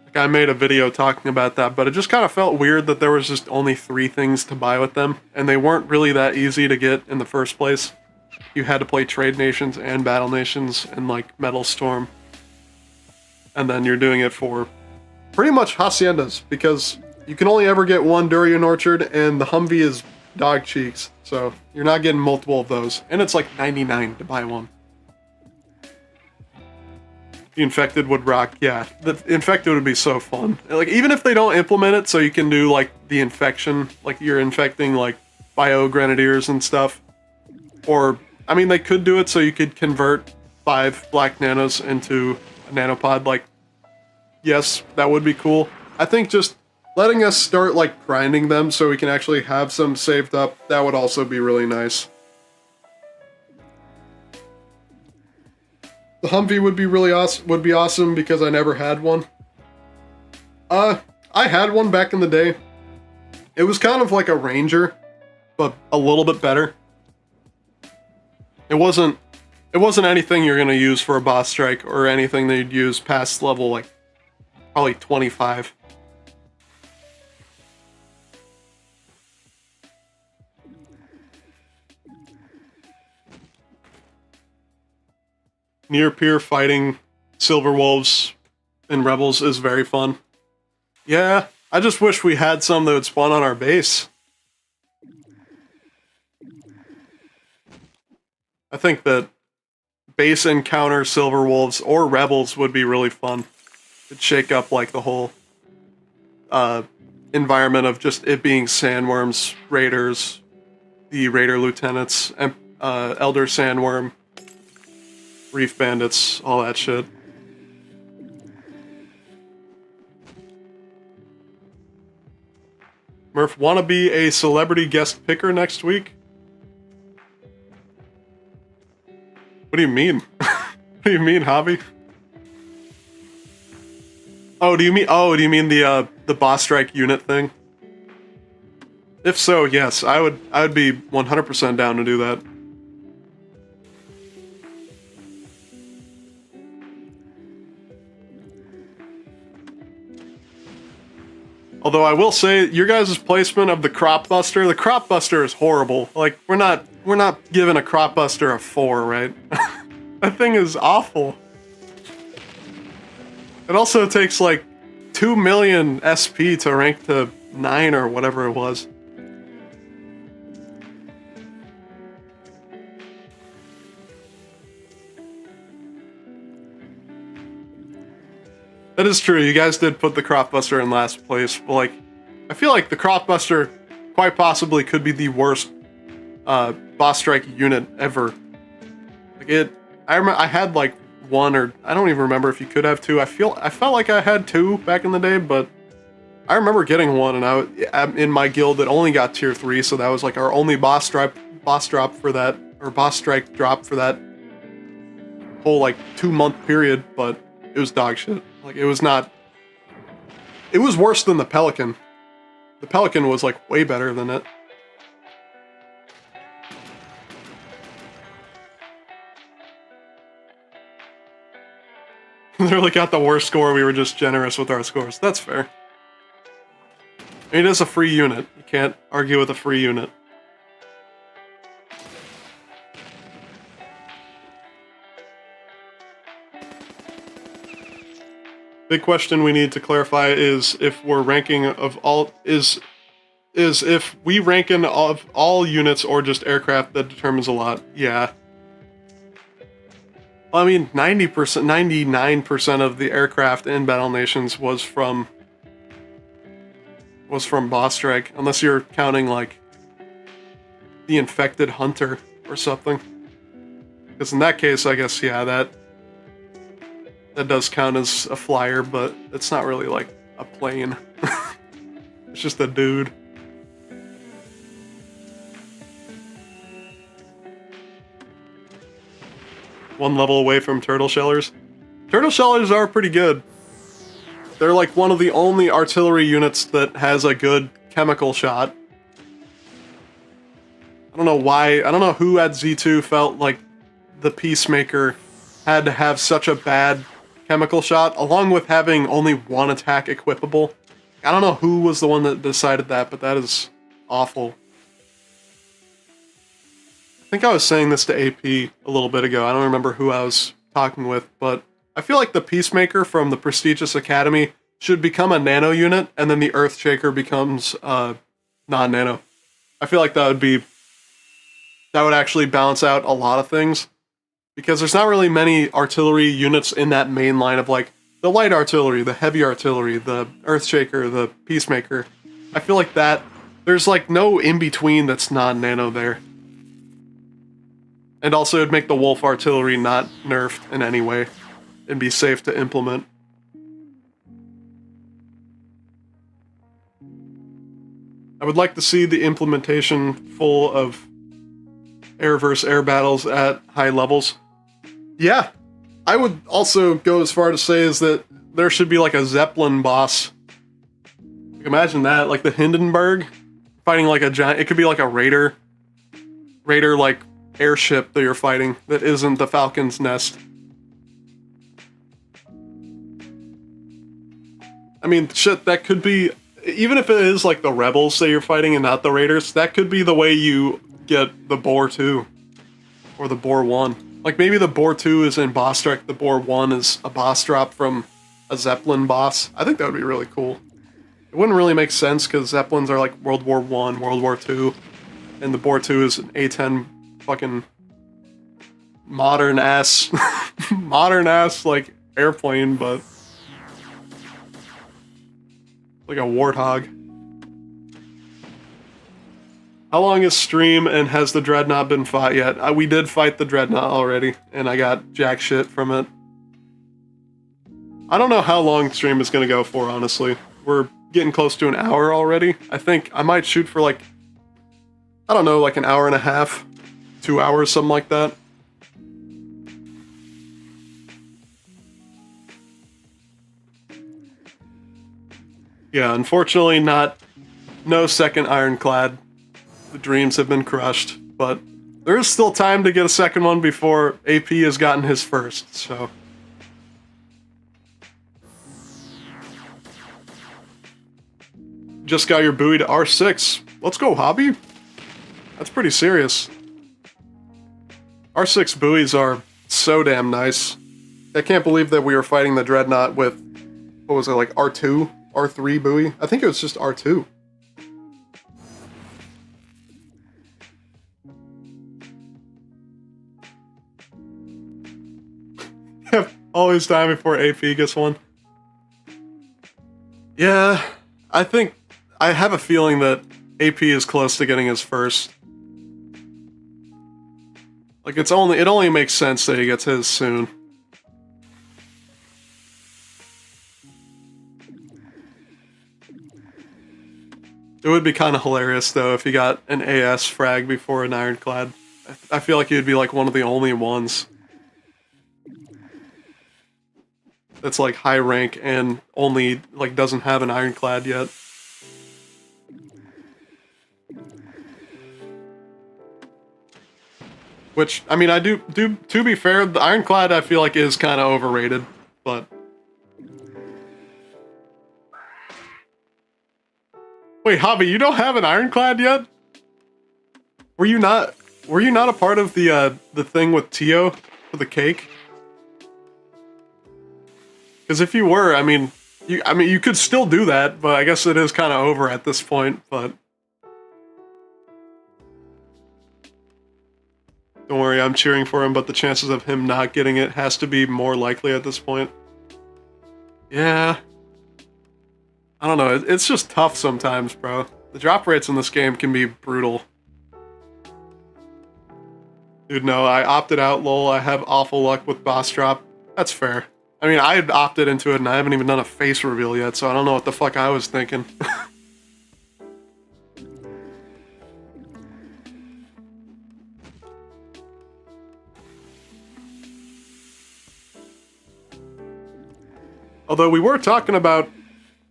Like I made a video talking about that, but it just kind of felt weird that there was just only 3 things to buy with them, and they weren't really that easy to get in the first place. You had to play Trade Nations and Battle Nations and like Metal Storm. And then you're doing it for pretty much Haciendas, because you can only ever get one Durian Orchard, and the Humvee is dog cheeks, so you're not getting multiple of those. And it's like 99 to buy one. The Infected would rock, yeah. The Infected would be so fun. Like, even if they don't implement it so you can do like the infection, like you're infecting like Bio Grenadiers and stuff. Or, I mean, they could do it so you could convert 5 Black Nanos into a Nanopod. Like, yes, that would be cool. I think just letting us start, like, grinding them so we can actually have some saved up, that would also be really nice. The Humvee would be really awesome because I never had one. I had one back in the day. It was kind of like a Ranger, but a little bit better. It wasn't anything you're gonna use for a boss strike or anything that you'd use past level like probably 25. Near peer fighting Silver Wolves and Rebels is very fun. Yeah, I just wish we had some that would spawn on our base. I think that base encounter Silver Wolves or Rebels would be really fun. It'd shake up like the whole environment of just it being Sandworms, Raiders, the Raider Lieutenants, Elder Sandworm, Reef Bandits, all that shit. Murph, wanna be a celebrity guest picker next week? What do you mean? What do you mean, hobby? Oh, do you mean the boss strike unit thing? If so, yes, I would be 100% down to do that. Although I will say, your guys' placement of the Crop Buster, the Crop Buster is horrible. Like, we're not giving a Crop Buster a 4, right? That thing is awful. It also takes like 2 million SP to rank to 9 or whatever it was. That is true, you guys did put the Crop Buster in last place, but like, I feel like the Crop Buster quite possibly could be the worst boss strike unit ever. Like I had like 1 or I don't even remember if you could have 2. I felt like I had 2 back in the day, but I remember getting 1, and I'm in my guild that only got tier 3, so that was like our only boss drop for that, or boss strike drop for that whole like 2-month period, but it was dog shit. Like, it was worse than the Pelican. The Pelican was like way better than it. Literally got the worst score, we were just generous with our scores. That's fair. I mean, it is a free unit. You can't argue with a free unit. Big question we need to clarify is if we're ranking of all is if we rank in of all units or just aircraft. That determines a lot. Yeah. I mean, 90%, 99% of the aircraft in Battle Nations was from boss strike, unless you're counting like the infected hunter or something. Because in that case, I guess yeah, that does count as a flyer, but it's not really like a plane. It's just a dude. One level away from turtle shellers. Turtle shellers are pretty good. They're like one of the only artillery units that has a good chemical shot. I don't know why, I don't know who at Z2 felt like the Peacemaker had to have such a bad chemical shot, along with having only one attack equipable. I don't know who was the one that decided that, but that is awful. I think I was saying this to AP a little bit ago. I don't remember who I was talking with, but I feel like the Peacemaker from the prestigious academy should become a nano unit, and then the Earthshaker becomes non-nano. I feel like that would actually balance out a lot of things, because there's not really many artillery units in that main line of like the light artillery, the heavy artillery, the Earthshaker, the Peacemaker. I feel like that there's like no in-between that's non-nano there. And also it'd make the Wolf artillery not nerfed in any way and be safe to implement. I would like to see the implementation full of air versus air battles at high levels. Yeah, I would also go as far to say is that there should be like a Zeppelin boss. Like, imagine that, like the Hindenburg fighting like a giant. It could be like a Raider like airship that you're fighting that isn't the Falcon's Nest. I mean, shit, that could be, even if it is like the rebels that you're fighting and not the Raiders, that could be the way you get the Boar 2 or the Boar 1. Like maybe the Boar 2 is in boss strike, the Boar 1 is a boss drop from a Zeppelin boss. I think that would be really cool. It wouldn't really make sense because Zeppelins are like World War 1, World War 2, and the Boar 2 is an A-10 fucking modern ass like airplane, but like a warthog. How long is stream and has the Dreadnought been fought yet? We did fight the Dreadnought already, and I got jack shit from it. I don't know how long stream is gonna go for, honestly. We're getting close to an hour already. I think I might shoot for like, I don't know, like an hour and a half, 2 hours, something like that. Yeah, unfortunately no second Ironclad. The dreams have been crushed, but there is still time to get a second one before AP has gotten his first, so. Just got your buoy to R6. Let's go, hobby. That's pretty serious. R6 buoys are so damn nice. I can't believe that we were fighting the Dreadnought with, what was it, like R2? R3 buoy? I think it was just R2. Always time before AP gets one. Yeah, I think, I have a feeling that AP is close to getting his first. Like it only makes sense that he gets his soon. It would be kind of hilarious though if he got an AS frag before an Ironclad. I feel like he would be like one of the only ones that's like high rank and only like doesn't have an Ironclad yet. Which, I mean, I do, to be fair, the Ironclad I feel like is kind of overrated, but... Wait, Hobby, you don't have an Ironclad yet? Were you not a part of the thing with Tio for the cake? Because if you were, I mean, you could still do that, but I guess it is kind of over at this point, but... Don't worry, I'm cheering for him, but the chances of him not getting it has to be more likely at this point. Yeah. I don't know, it's just tough sometimes, bro. The drop rates in this game can be brutal. Dude, no, I opted out, lol. I have awful luck with boss drop. That's fair. I mean, I opted into it and I haven't even done a face reveal yet, so I don't know what the fuck I was thinking. Although we were talking about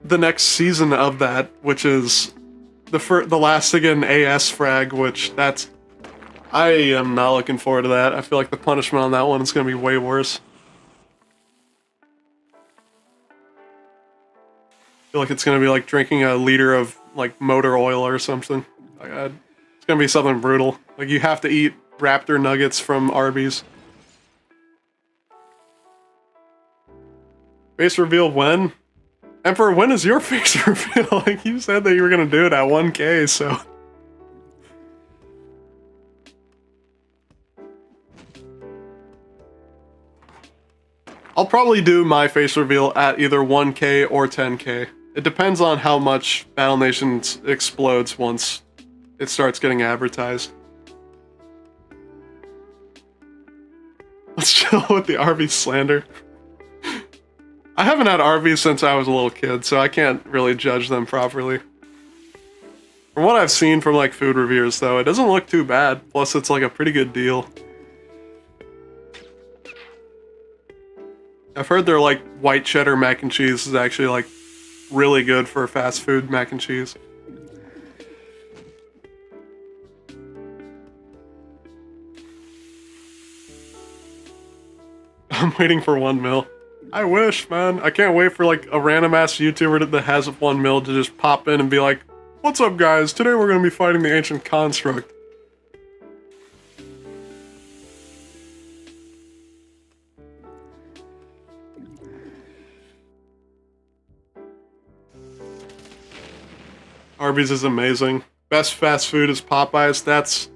the next season of that, which is the last again AS frag, which I am not looking forward to that. I feel like the punishment on that one is going to be way worse. I feel like it's going to be like drinking a liter of like motor oil or something. Like, it's going to be something brutal. Like you have to eat raptor nuggets from Arby's. Face reveal when? Emperor, when is your face reveal? Like you said that you were going to do it at 1K, so... I'll probably do my face reveal at either 1K or 10K. It depends on how much Battle Nations explodes once it starts getting advertised. Let's chill with the Arby's slander. I haven't had Arby's since I was a little kid, so I can't really judge them properly. From what I've seen from like food reviewers though, it doesn't look too bad, plus it's like a pretty good deal. I've heard their like white cheddar mac and cheese is actually like really good for fast food mac and cheese. I'm waiting for 1 mil. I wish, man. I can't wait for like a random ass YouTuber that has 1 mil to just pop in and be like, "What's up, guys? Today we're gonna be fighting the ancient construct." Arby's is amazing. Best fast food is Popeyes. That's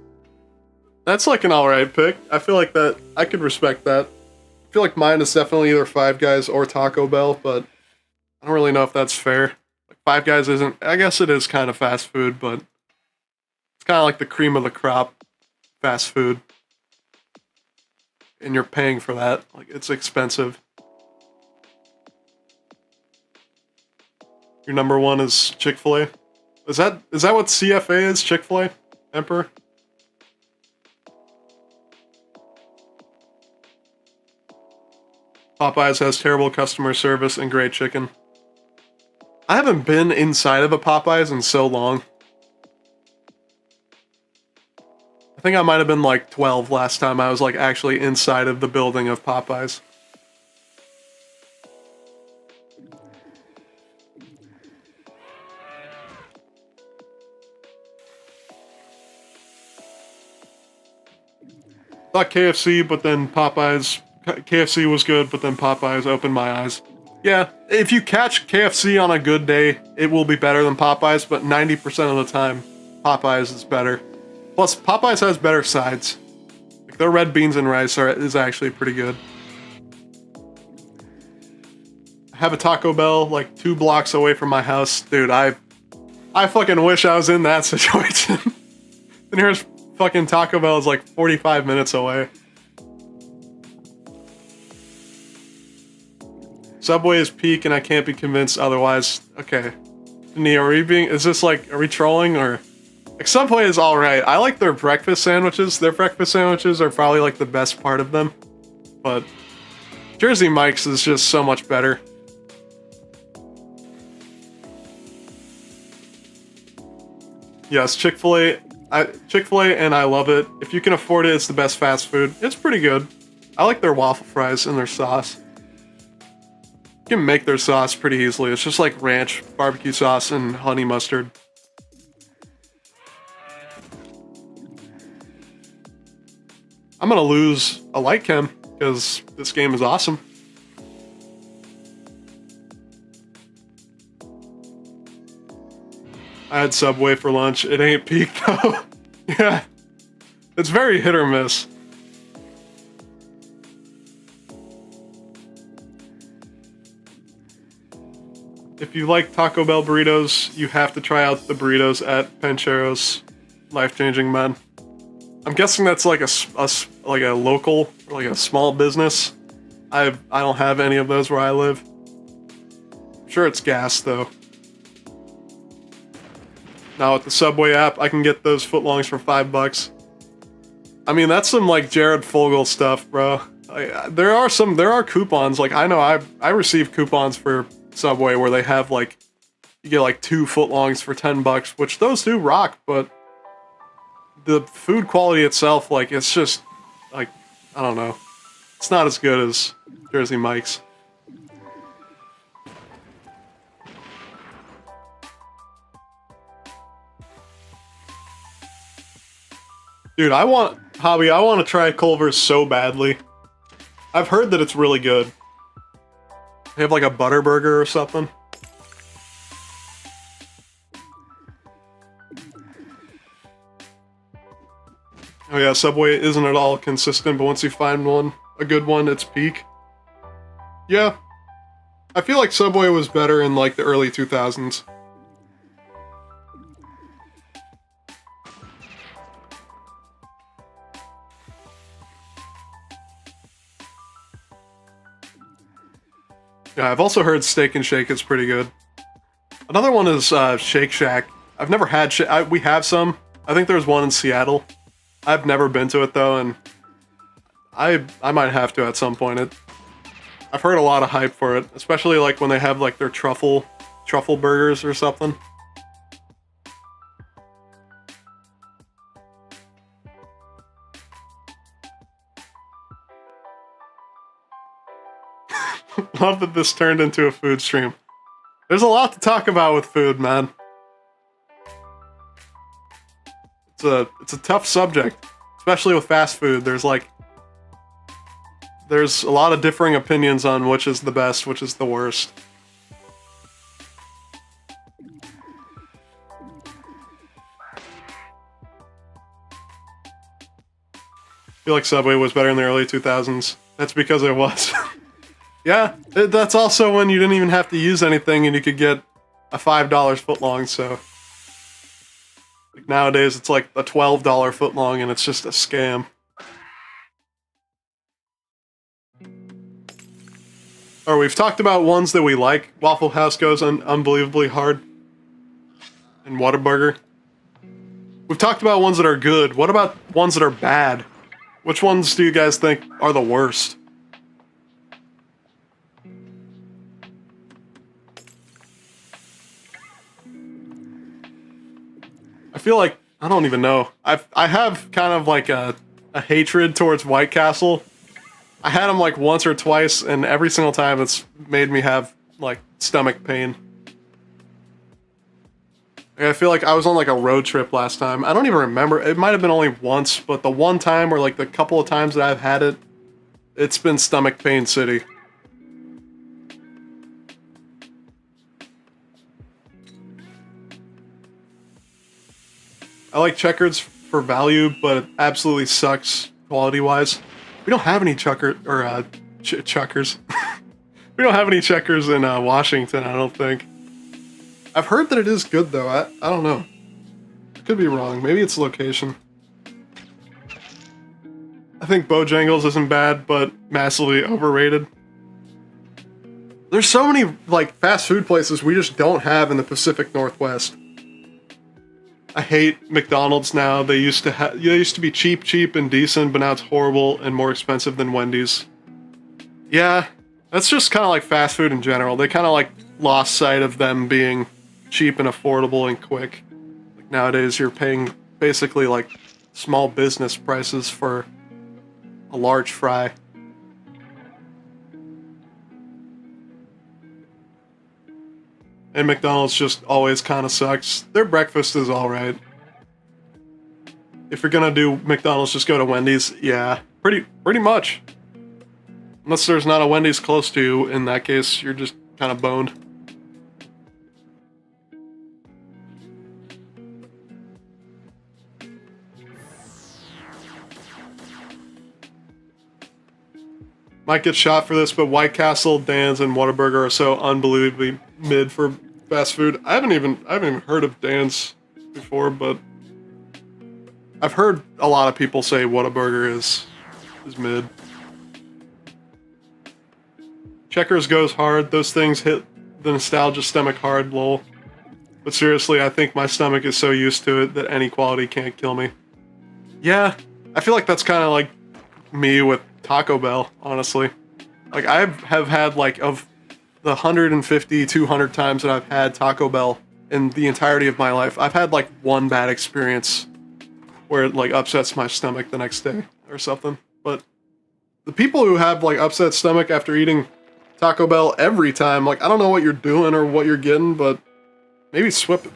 like an alright pick. I feel like that I could respect that. I feel like mine is definitely either Five Guys or Taco Bell, but I don't really know if that's fair. Like Five Guys isn't, I guess it is kind of fast food, but it's kind of like the cream of the crop fast food. And you're paying for that. Like it's expensive. Your number one is Chick-fil-A? Is that what CFA is? Chick-fil-A? Emperor? Popeyes has terrible customer service and great chicken. I haven't been inside of a Popeyes in so long. I think I might have been like 12 last time I was like actually inside of the building of Popeyes. Thought KFC, but then Popeyes. KFC was good, but then Popeyes opened my eyes. Yeah, if you catch KFC on a good day, it will be better than Popeyes, but 90% of the time, Popeyes is better. Plus, Popeyes has better sides. Like their red beans and rice is actually pretty good. I have a Taco Bell like 2 blocks away from my house. Dude, I fucking wish I was in that situation. And here's fucking Taco Bell is like 45 minutes away. Subway is peak and I can't be convinced otherwise. Okay. Nee, are we trolling or? Like Subway is alright. I like their breakfast sandwiches. Their breakfast sandwiches are probably like the best part of them. But Jersey Mike's is just so much better. Yes, Chick-fil-A and I love it. If you can afford it, it's the best fast food. It's pretty good. I like their waffle fries and their sauce. You can make their sauce pretty easily. It's just like ranch, barbecue sauce, and honey mustard. I'm gonna lose a light chem because this game is awesome. I had Subway for lunch. It ain't peak though. Yeah. It's very hit or miss. if you like Taco Bell burritos, you have to try out the burritos at Pancheros Life Changing Men. I'm guessing that's like like a local, like a small business. I don't have any of those where I live. I'm sure it's gas though. Now with the Subway app, I can get those footlongs for $5. I mean, that's some like Jared Fogle stuff, bro. There are coupons. Like I know I received coupons for Subway where they have like you get like 2 footlongs for $10, which those do rock, but the food quality itself, like it's just like I don't know. It's not as good as Jersey Mike's. Dude, I want to try Culver's so badly. I've heard that it's really good. They have like a butter burger or something. Oh yeah, Subway isn't at all consistent, but once you find one, a good one, it's peak. Yeah. I feel like Subway was better in like the early 2000s. Yeah, I've also heard Steak and Shake is pretty good. Another one is Shake Shack. I've never had we have some. I think there's one in Seattle. I've never been to it though, and I might have to at some point. I've heard a lot of hype for it, especially like when they have like their truffle burgers or something. Love that this turned into a food stream. There's a lot to talk about with food, man. It's a tough subject, especially with fast food. There's a lot of differing opinions on which is the best, which is the worst. I feel like Subway was better in the early 2000s. That's because it was. Yeah, that's also when you didn't even have to use anything and you could get a $5 footlong, so... Like nowadays, it's like a $12 footlong and it's just a scam. Or we've talked about ones that we like. Waffle House goes unbelievably hard. And Whataburger. We've talked about ones that are good. What about ones that are bad? Which ones do you guys think are the worst? I feel like, I don't even know. I have kind of like a hatred towards White Castle. I had them like once or twice, and every single time it's made me have like stomach pain. Like, I feel like I was on like a road trip last time. I don't even remember. It might have been only once, but the one time or like the couple of times that I've had it, it's been stomach pain city. I like Checkers for value, but it absolutely sucks quality-wise. We don't have any Chuckers. We don't have any Checkers in Washington, I don't think. I've heard that it is good, though. I don't know. I could be wrong. Maybe it's location. I think Bojangles isn't bad, but massively overrated. There's so many like fast food places we just don't have in the Pacific Northwest. I hate McDonald's now. They used to be cheap and decent, but now it's horrible and more expensive than Wendy's. Yeah, that's just kind of like fast food in general. They kind of like lost sight of them being cheap and affordable and quick. Like nowadays, you're paying basically like small business prices for a large fry. And McDonald's just always kind of sucks. Their breakfast is alright. If you're gonna do McDonald's, just go to Wendy's. Yeah, pretty much. Unless there's not a Wendy's close to you, in that case, you're just kind of boned. Might get shot for this, but White Castle, Dan's, and Whataburger are so unbelievably mid for fast food. I haven't even heard of Dan's before, but I've heard a lot of people say Whataburger is mid. Checkers goes hard. Those things hit the nostalgia stomach hard, lol. But seriously, I think my stomach is so used to it that any quality can't kill me. Yeah, I feel like that's kind of like me with Taco Bell, honestly. Like, I have had, like, of the 150, 200 times that I've had Taco Bell in the entirety of my life, I've had, like, one bad experience where it, like, upsets my stomach the next day or something. But the people who have, like, upset stomach after eating Taco Bell every time, like, I don't know what you're doing or what you're getting, but maybe swap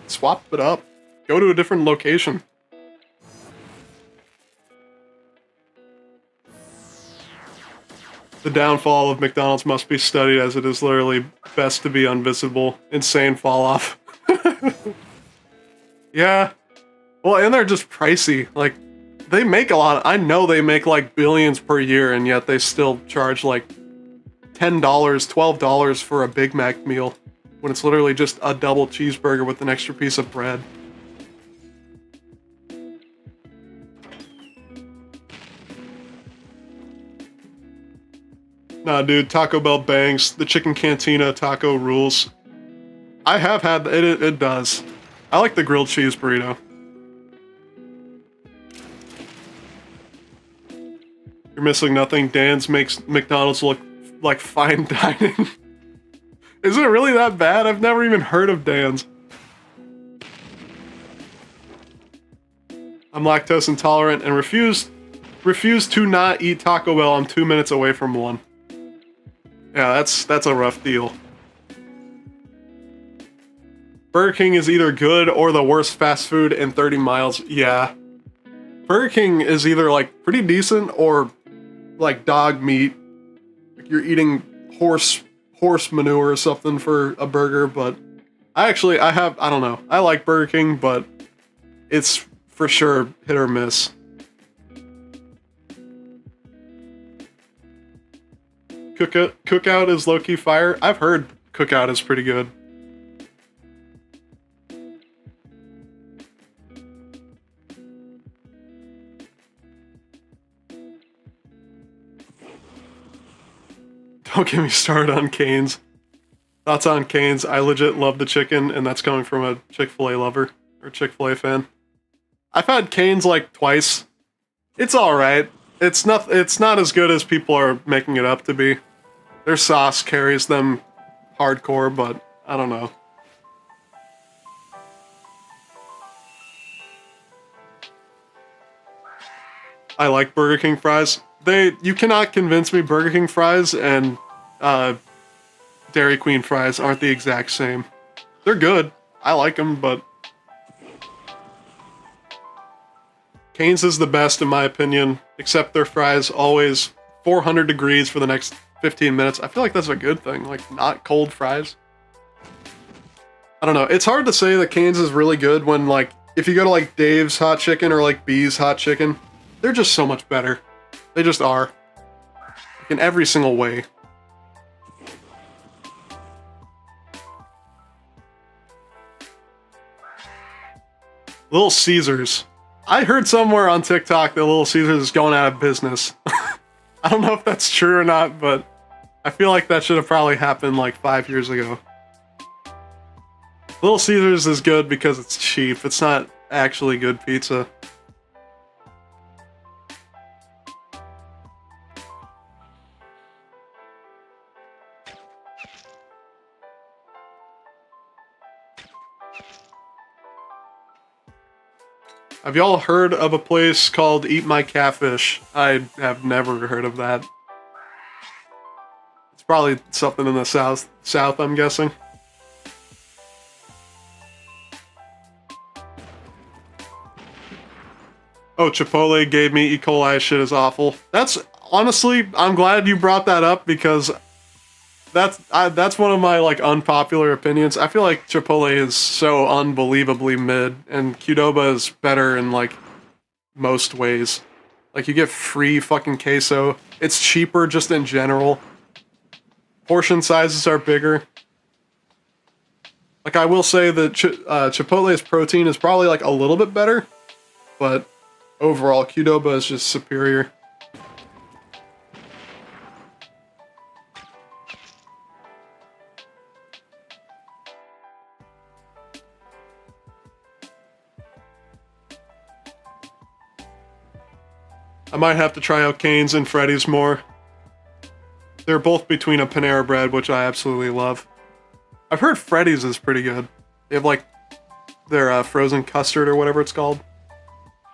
it up. Go to a different location. The downfall of McDonald's must be studied, as it is literally best to be invisible. Insane fall off. Yeah. Well, and they're just pricey. Like, they make a lot. I know they make like billions per year, and yet they still charge like $10, $12 for a Big Mac meal, when it's literally just a double cheeseburger with an extra piece of bread. Nah, dude, Taco Bell bangs. The chicken cantina taco rules. I have had it. It does. I like the grilled cheese burrito. You're missing nothing. Dan's makes McDonald's look like fine dining. Is it really that bad? I've never even heard of Dan's. I'm lactose intolerant and refuse to not eat Taco Bell. I'm 2 minutes away from one. Yeah, that's a rough deal. Burger King is either good or the worst fast food in 30 miles. Yeah. Burger King is either like pretty decent or like dog meat. Like you're eating horse manure or something for a burger, but I don't know. I like Burger King, but it's for sure hit or miss. Cookout is low-key fire. I've heard Cookout is pretty good. Don't get me started on Cane's. Thoughts on Cane's? I legit love the chicken, and that's coming from a Chick-fil-A lover or Chick-fil-A fan. I've had Cane's like twice. It's alright. It's not as good as people are making it up to be. Their sauce carries them hardcore, but I don't know. I like Burger King fries. You cannot convince me Burger King fries and Dairy Queen fries aren't the exact same. They're good. I like them, but Cane's is the best in my opinion, except their fries always 400 degrees for the next 15 minutes. I feel like that's a good thing, like not cold fries. I don't know. It's hard to say that Cane's is really good when, like, if you go to like Dave's Hot Chicken or like B's Hot Chicken, they're just so much better. They just are. Like, in every single way. Little Caesars. I heard somewhere on TikTok that Little Caesars is going out of business. I don't know if that's true or not, but I feel like that should have probably happened like 5 years ago. Little Caesars is good because it's cheap. It's not actually good pizza. Have y'all heard of a place called Eat My Catfish? I have never heard of that. It's probably something in the south, I'm guessing. Oh, Chipotle gave me E. coli. Shit is awful. That's, honestly, I'm glad you brought that up because that's one of my, like, unpopular opinions. I feel like Chipotle is so unbelievably mid, and Qdoba is better in, like, most ways. Like, you get free fucking queso. It's cheaper just in general. Portion sizes are bigger. Like, I will say that Chipotle's protein is probably like a little bit better, but overall, Qdoba is just superior. I might have to try out Cane's and Freddy's more. They're both between a Panera Bread, which I absolutely love. I've heard Freddy's is pretty good. They have like their frozen custard or whatever it's called.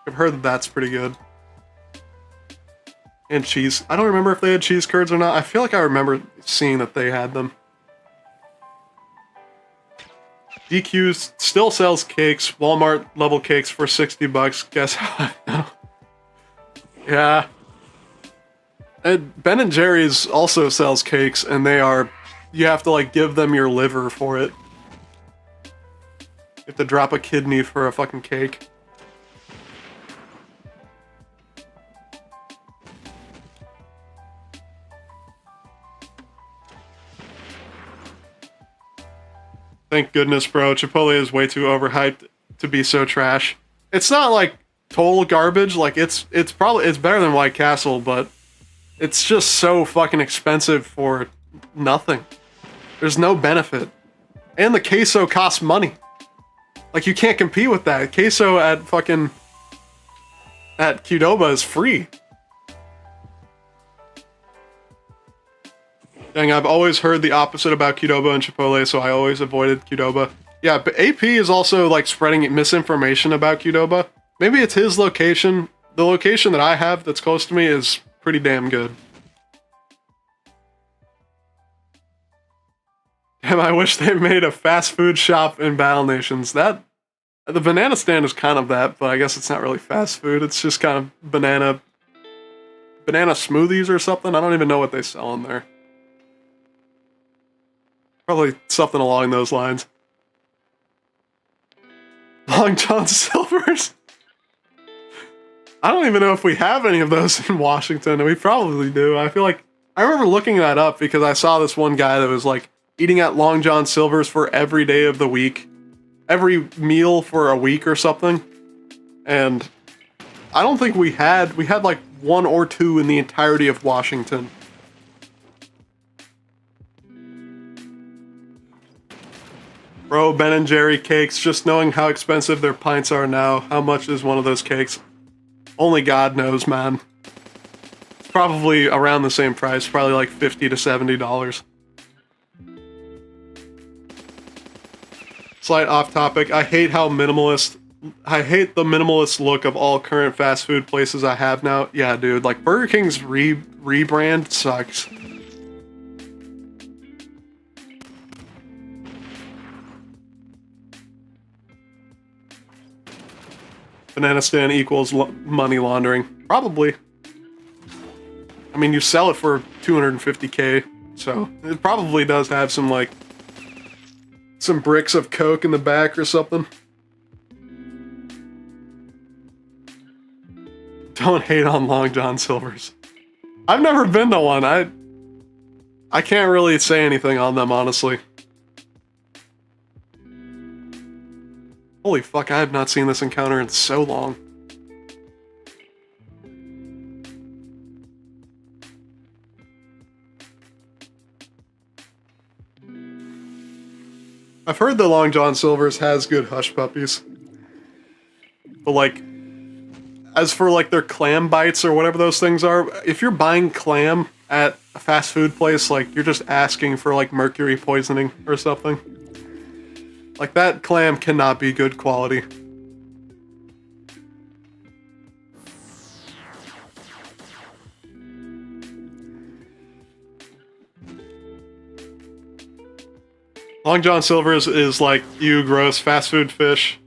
I've heard that that's pretty good. And cheese. I don't remember if they had cheese curds or not. I feel like I remember seeing that they had them. DQ still sells cakes, Walmart level cakes for 60 bucks. Guess how I know? Yeah. And Ben & Jerry's also sells cakes, and they are... You have to, like, give them your liver for it. You have to drop a kidney for a fucking cake. Thank goodness, bro. Chipotle is way too overhyped to be so trash. It's not, like, total garbage. Like, it's better than White Castle, but it's just so fucking expensive for nothing. There's no benefit. And the queso costs money. Like, you can't compete with that. Queso at Qdoba is free. Dang, I've always heard the opposite about Qdoba and Chipotle, so I always avoided Qdoba. Yeah, but AP is also, like, spreading misinformation about Qdoba. Maybe it's his location. The location that I have that's close to me is pretty damn good. Damn, I wish they made a fast food shop in Battle Nations. The banana stand is kind of that, but I guess it's not really fast food. It's just kind of banana smoothies or something. I don't even know what they sell in there. Probably something along those lines. Long John Silver's. I don't even know if we have any of those in Washington. We probably do. I feel like I remember looking that up because I saw this one guy that was like eating at Long John Silver's for every day of the week, every meal for a week or something. And I don't think we had like one or two in the entirety of Washington. Bro, Ben & Jerry cakes, just knowing how expensive their pints are now, how much is one of those cakes? Only God knows, man. It's probably around the same price, probably like $50 to $70. Slight off topic, I hate the minimalist look of all current fast food places I have now. Yeah, dude, like Burger King's rebrand sucks. Banana stand equals money laundering. Probably. I mean, you sell it for $250K, so it probably does have some, like, some bricks of coke in the back or something. Don't hate on Long John Silver's. I've never been to one. I can't really say anything on them, honestly. Holy fuck, I have not seen this encounter in so long. I've heard that Long John Silver's has good hush puppies. But like, as for like their clam bites or whatever those things are, if you're buying clam at a fast food place, like you're just asking for like mercury poisoning or something. Like, that clam cannot be good quality. Long John Silver's is like, you gross fast food fish.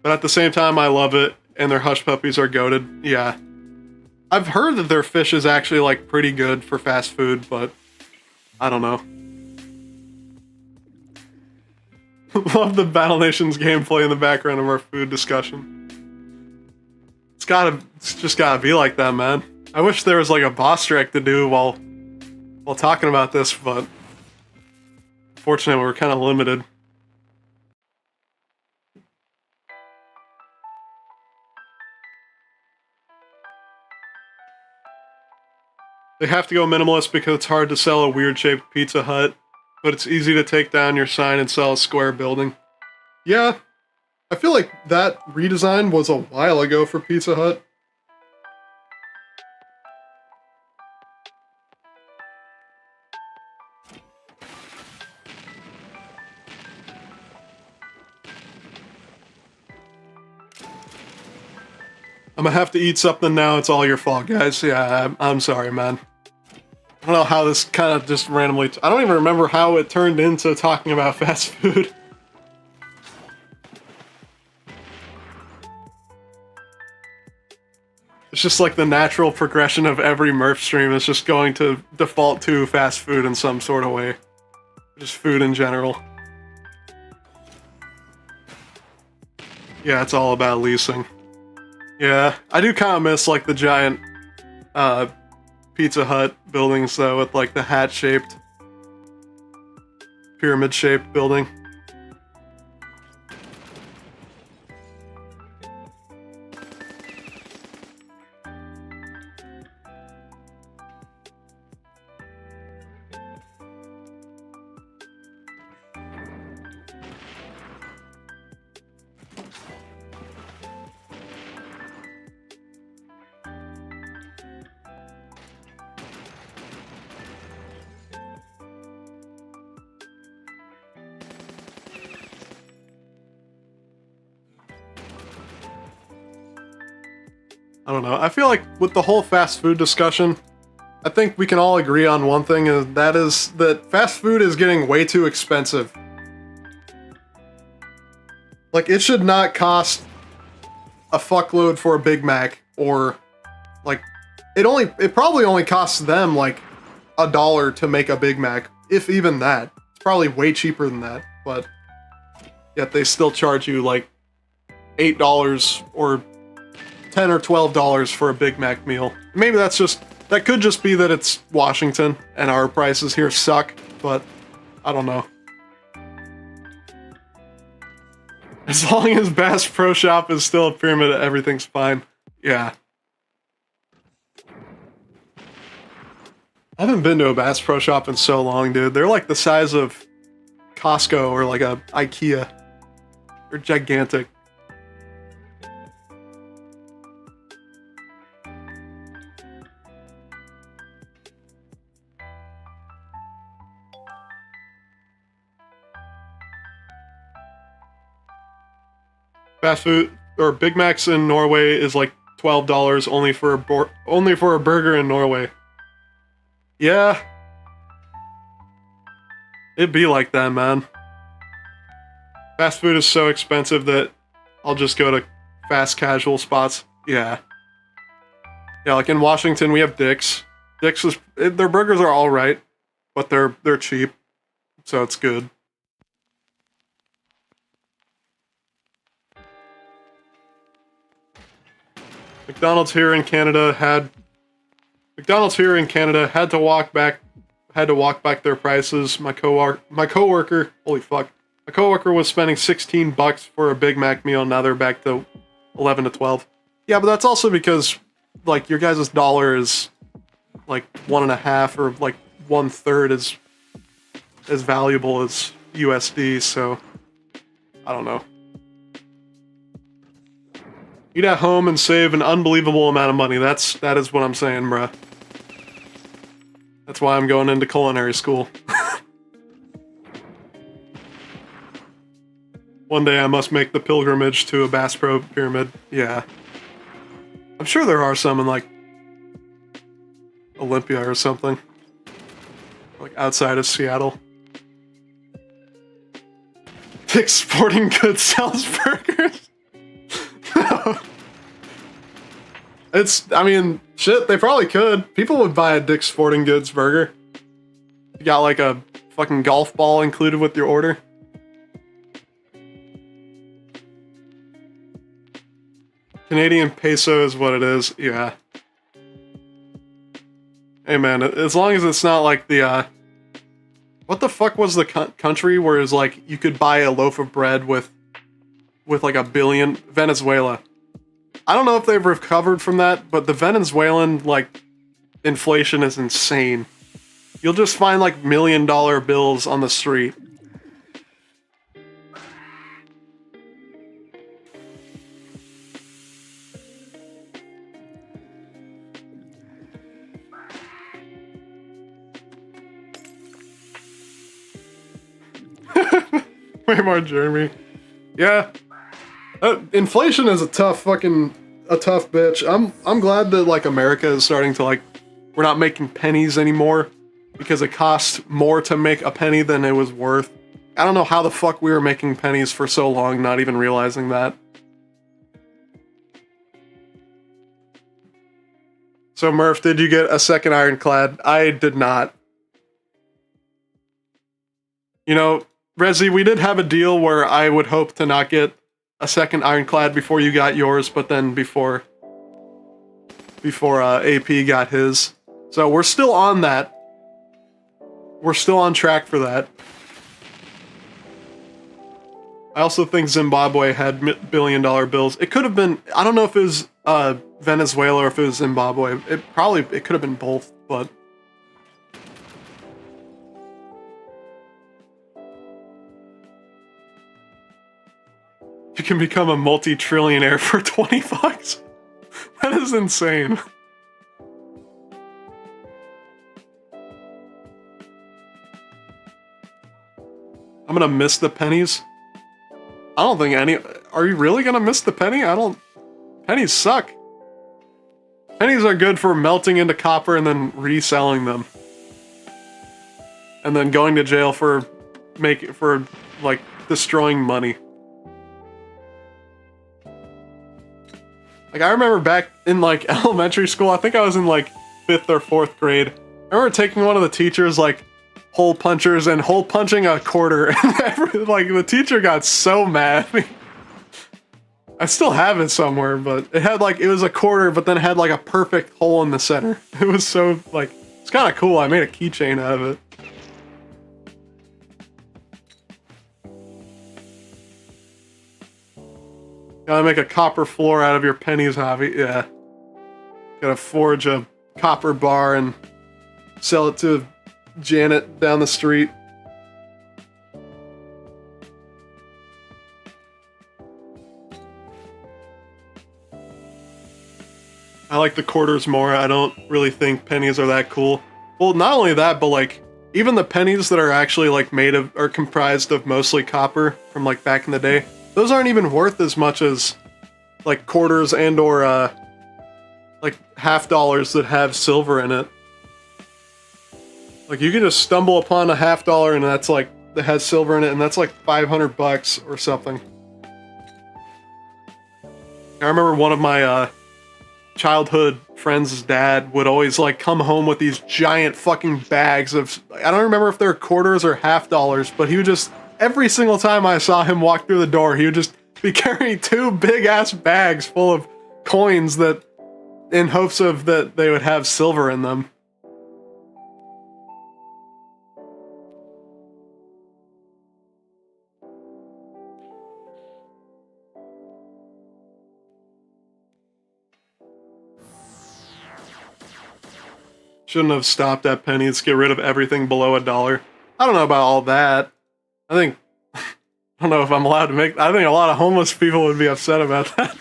But at the same time, I love it, and their hush puppies are goated. Yeah. I've heard that their fish is actually, like, pretty good for fast food, but I don't know. Love the Battle Nations gameplay in the background of our food discussion. It's just gotta be like that, man. I wish there was like a boss strike to do while talking about this, but unfortunately we're kind of limited. They have to go minimalist because it's hard to sell a weird-shaped Pizza Hut, but it's easy to take down your sign and sell a square building. Yeah, I feel like that redesign was a while ago for Pizza Hut. I'm gonna have to eat something now. It's all your fault, guys. Yeah, I'm sorry, man. I don't know how this kind of just randomly... I don't even remember how it turned into talking about fast food. It's just like the natural progression of every Murph stream is just going to default to fast food in some sort of way. Just food in general. Yeah, it's all about leasing. Yeah, I do kind of miss like the giant Pizza Hut buildings though, with like the hat-shaped, pyramid-shaped building. I don't know. I feel like with the whole fast food discussion, I think we can all agree on one thing, and that is that fast food is getting way too expensive. Like, it should not cost a fuckload for a Big Mac, or, like, it probably only costs them, like, $1 to make a Big Mac, if even that. It's probably way cheaper than that, but yet they still charge you, like, $8 or $10 or $12 for a Big Mac meal. Maybe that could just be that it's Washington and our prices here suck, but I don't know. As long as Bass Pro Shop is still a pyramid, everything's fine. Yeah. I haven't been to a Bass Pro Shop in so long, dude. They're like the size of Costco or like a IKEA. They're gigantic. Fast food or Big Macs in Norway is like $12 only for a burger in Norway. Yeah. It'd be like that, man. Fast food is so expensive that I'll just go to fast casual spots. Yeah. Yeah, like in Washington we have Dick's. Their burgers are alright, but they're cheap. So it's good. McDonald's here in Canada had to walk back their prices. My coworker, holy fuck. My coworker was spending $16 for a Big Mac meal, now they're back to 11 to 12. Yeah, but that's also because like your guys' dollar is like 1.5 or like 1/3 as valuable as USD, so I don't know. Eat at home and save an unbelievable amount of money. That is what I'm saying, bruh. That's why I'm going into culinary school. One day I must make the pilgrimage to a Bass Pro pyramid. Yeah. I'm sure there are some in, like, Olympia or something. Like, outside of Seattle. Dick's Sporting Goods sells burgers? I mean, shit, they probably could. People would buy a Dick's Sporting Goods burger. You got like a fucking golf ball included with your order. Canadian peso is what it is, yeah. Hey man, as long as it's not like the, what the fuck was the country where it's like you could buy a loaf of bread with like $1 billion? Venezuela. I don't know if they've recovered from that, but the Venezuelan, like, inflation is insane. You'll just find like $1 million bills on the street. Way more Jeremy. Yeah. Inflation is a tough bitch. I'm glad that like America is starting to like, we're not making pennies anymore because it costs more to make a penny than it was worth. I don't know how the fuck we were making pennies for so long, not even realizing that. So Murph, did you get a second Ironclad? I did not. You know, Rezi, we did have a deal where I would hope to not get a second Ironclad before you got yours, but then before AP got his. So we're still on that. We're still on track for that. I also think Zimbabwe had $1 billion bills. It could have been, I don't know if it was Venezuela or if it was Zimbabwe. It could have been both, but... You can become a multi-trillionaire for 20 bucks? That is insane. I'm gonna miss the pennies. I don't think any... Are you really gonna miss the penny? Pennies suck. Pennies are good for melting into copper and then reselling them. And then going to jail for like, destroying money. Like, I remember back in, like, elementary school, I think I was in, like, 5th or 4th grade. I remember taking one of the teachers, like, hole punchers and hole punching a quarter. And, like, the teacher got so mad. I still have it somewhere, but it had, like, it was a quarter, but then it had, like, a perfect hole in the center. It was so, like, it's kind of cool. I made a keychain out of it. Gotta make a copper floor out of your pennies, hobby. Yeah. Gotta forge a copper bar and sell it to Janet down the street. I like the quarters more. I don't really think pennies are that cool. Well, not only that, but like, even the pennies that are actually like are comprised of mostly copper from like back in the day. Those aren't even worth as much as, like, quarters and or, like, $half that have silver in it. Like, you can just stumble upon a $half and that's, like, that has silver in it, and that's, like, 500 bucks or something. I remember one of my, childhood friends' dad would always, like, come home with these giant fucking bags of... I don't remember if they're quarters or $half, but he would just... Every single time I saw him walk through the door, he would just be carrying 2 big-ass bags full of coins that, in hopes of that they would have silver in them. Shouldn't have stopped at pennies, get rid of everything below $1. I don't know about all that. I don't know if I'm allowed to make... I think a lot of homeless people would be upset about that.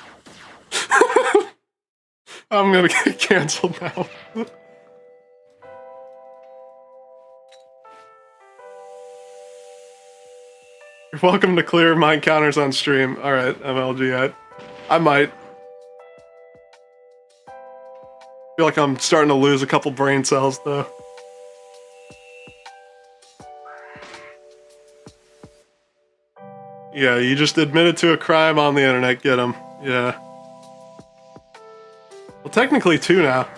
I'm gonna get canceled now. You're welcome to clear my encounters on stream. Alright, MLG, I might. Feel like I'm starting to lose a couple brain cells, though. Yeah, you just admitted to a crime on the internet, get him. Yeah. Well, technically 2 now.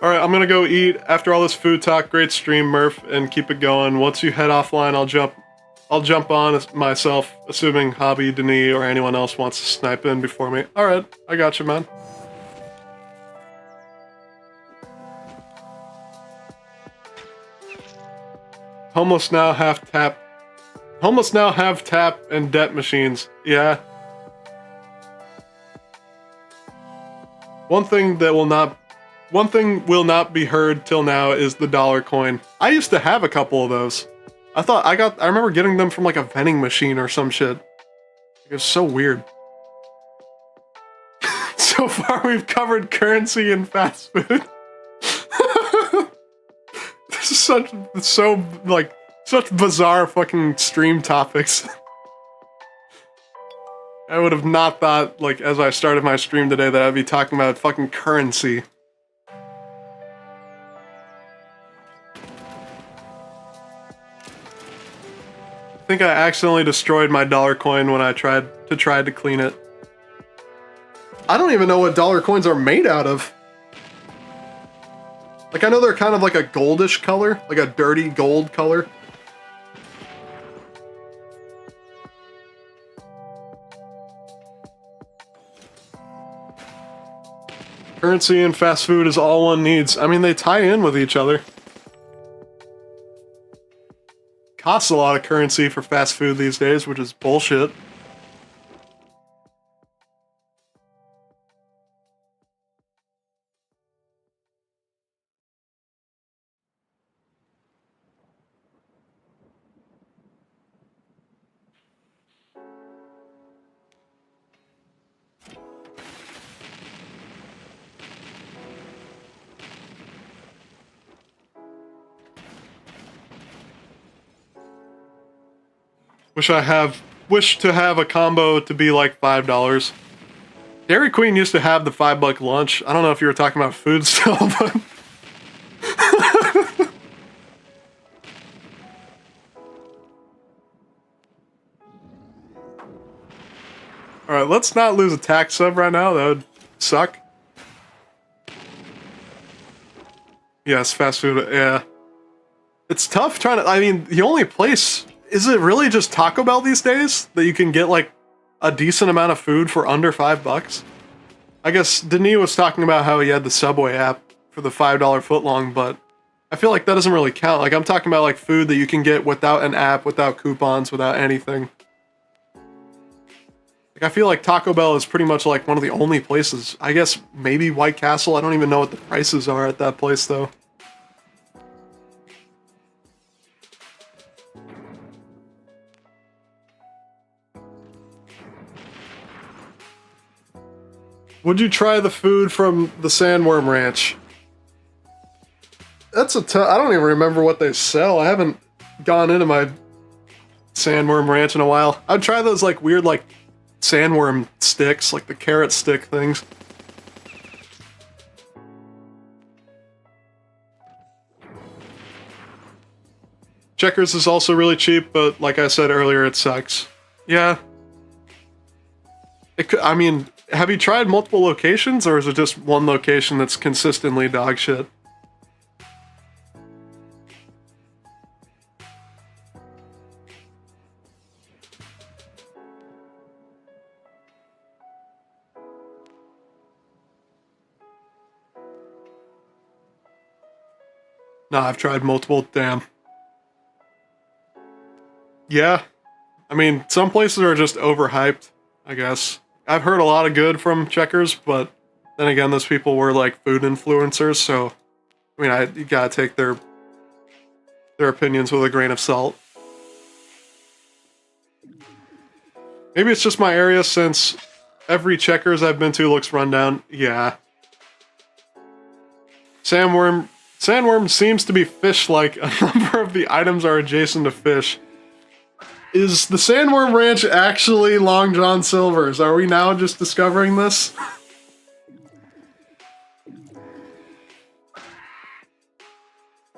Alright, I'm gonna go eat after all this food talk. Great stream, Murph, and keep it going. Once you head offline, I'll jump on myself, assuming Hobby, Denis, or anyone else wants to snipe in before me. Alright, I got you, man. Homeless now have tap and debt machines. Yeah. One thing will not be heard till now is the dollar coin. I used to have a couple of those. I remember getting them from like a vending machine or some shit. It was so weird. So far we've covered currency and fast food. This is such bizarre fucking stream topics. I would have not thought, like, as I started my stream today, that I'd be talking about fucking currency. I think I accidentally destroyed my dollar coin when I tried to clean it. I don't even know what dollar coins are made out of. Like, I know they're kind of like a goldish color, like a dirty gold color. Currency and fast food is all one needs. I mean, they tie in with each other. Costs a lot of currency for fast food these days, which is bullshit. Wish to have a combo to be like $5. Dairy Queen used to have the $5 lunch. I don't know if you were talking about food still, but alright, let's not lose a tax sub right now. That would suck. Yes, fast food, yeah. It's tough trying to, I mean, the only place, is it really just Taco Bell these days? That you can get like a decent amount of food for under $5? I guess Denis was talking about how he had the Subway app for the $5 footlong, but I feel like that doesn't really count. Like, I'm talking about like food that you can get without an app, without coupons, without anything. Like, I feel like Taco Bell is pretty much like one of the only places. I guess maybe White Castle. I don't even know what the prices are at that place though. Would you try the food from the Sandworm Ranch? That's I don't even remember what they sell. I haven't gone into my Sandworm Ranch in a while. I'd try those like weird like sandworm sticks, like the carrot stick things. Checkers is also really cheap, but like I said earlier, it sucks. Yeah. It could, I mean, have you tried multiple locations, or is it just one location that's consistently dog shit? No, I've tried multiple, damn. Yeah. I mean, some places are just overhyped, I guess. I've heard a lot of good from Checkers, but then again, those people were like food influencers, so I mean, you gotta take their opinions with a grain of salt. Maybe it's just my area, since every Checkers I've been to looks rundown. Yeah. Sandworm seems to be fish-like. A number of the items are adjacent to fish. Is the Sandworm Ranch actually Long John Silver's? Are we now just discovering this?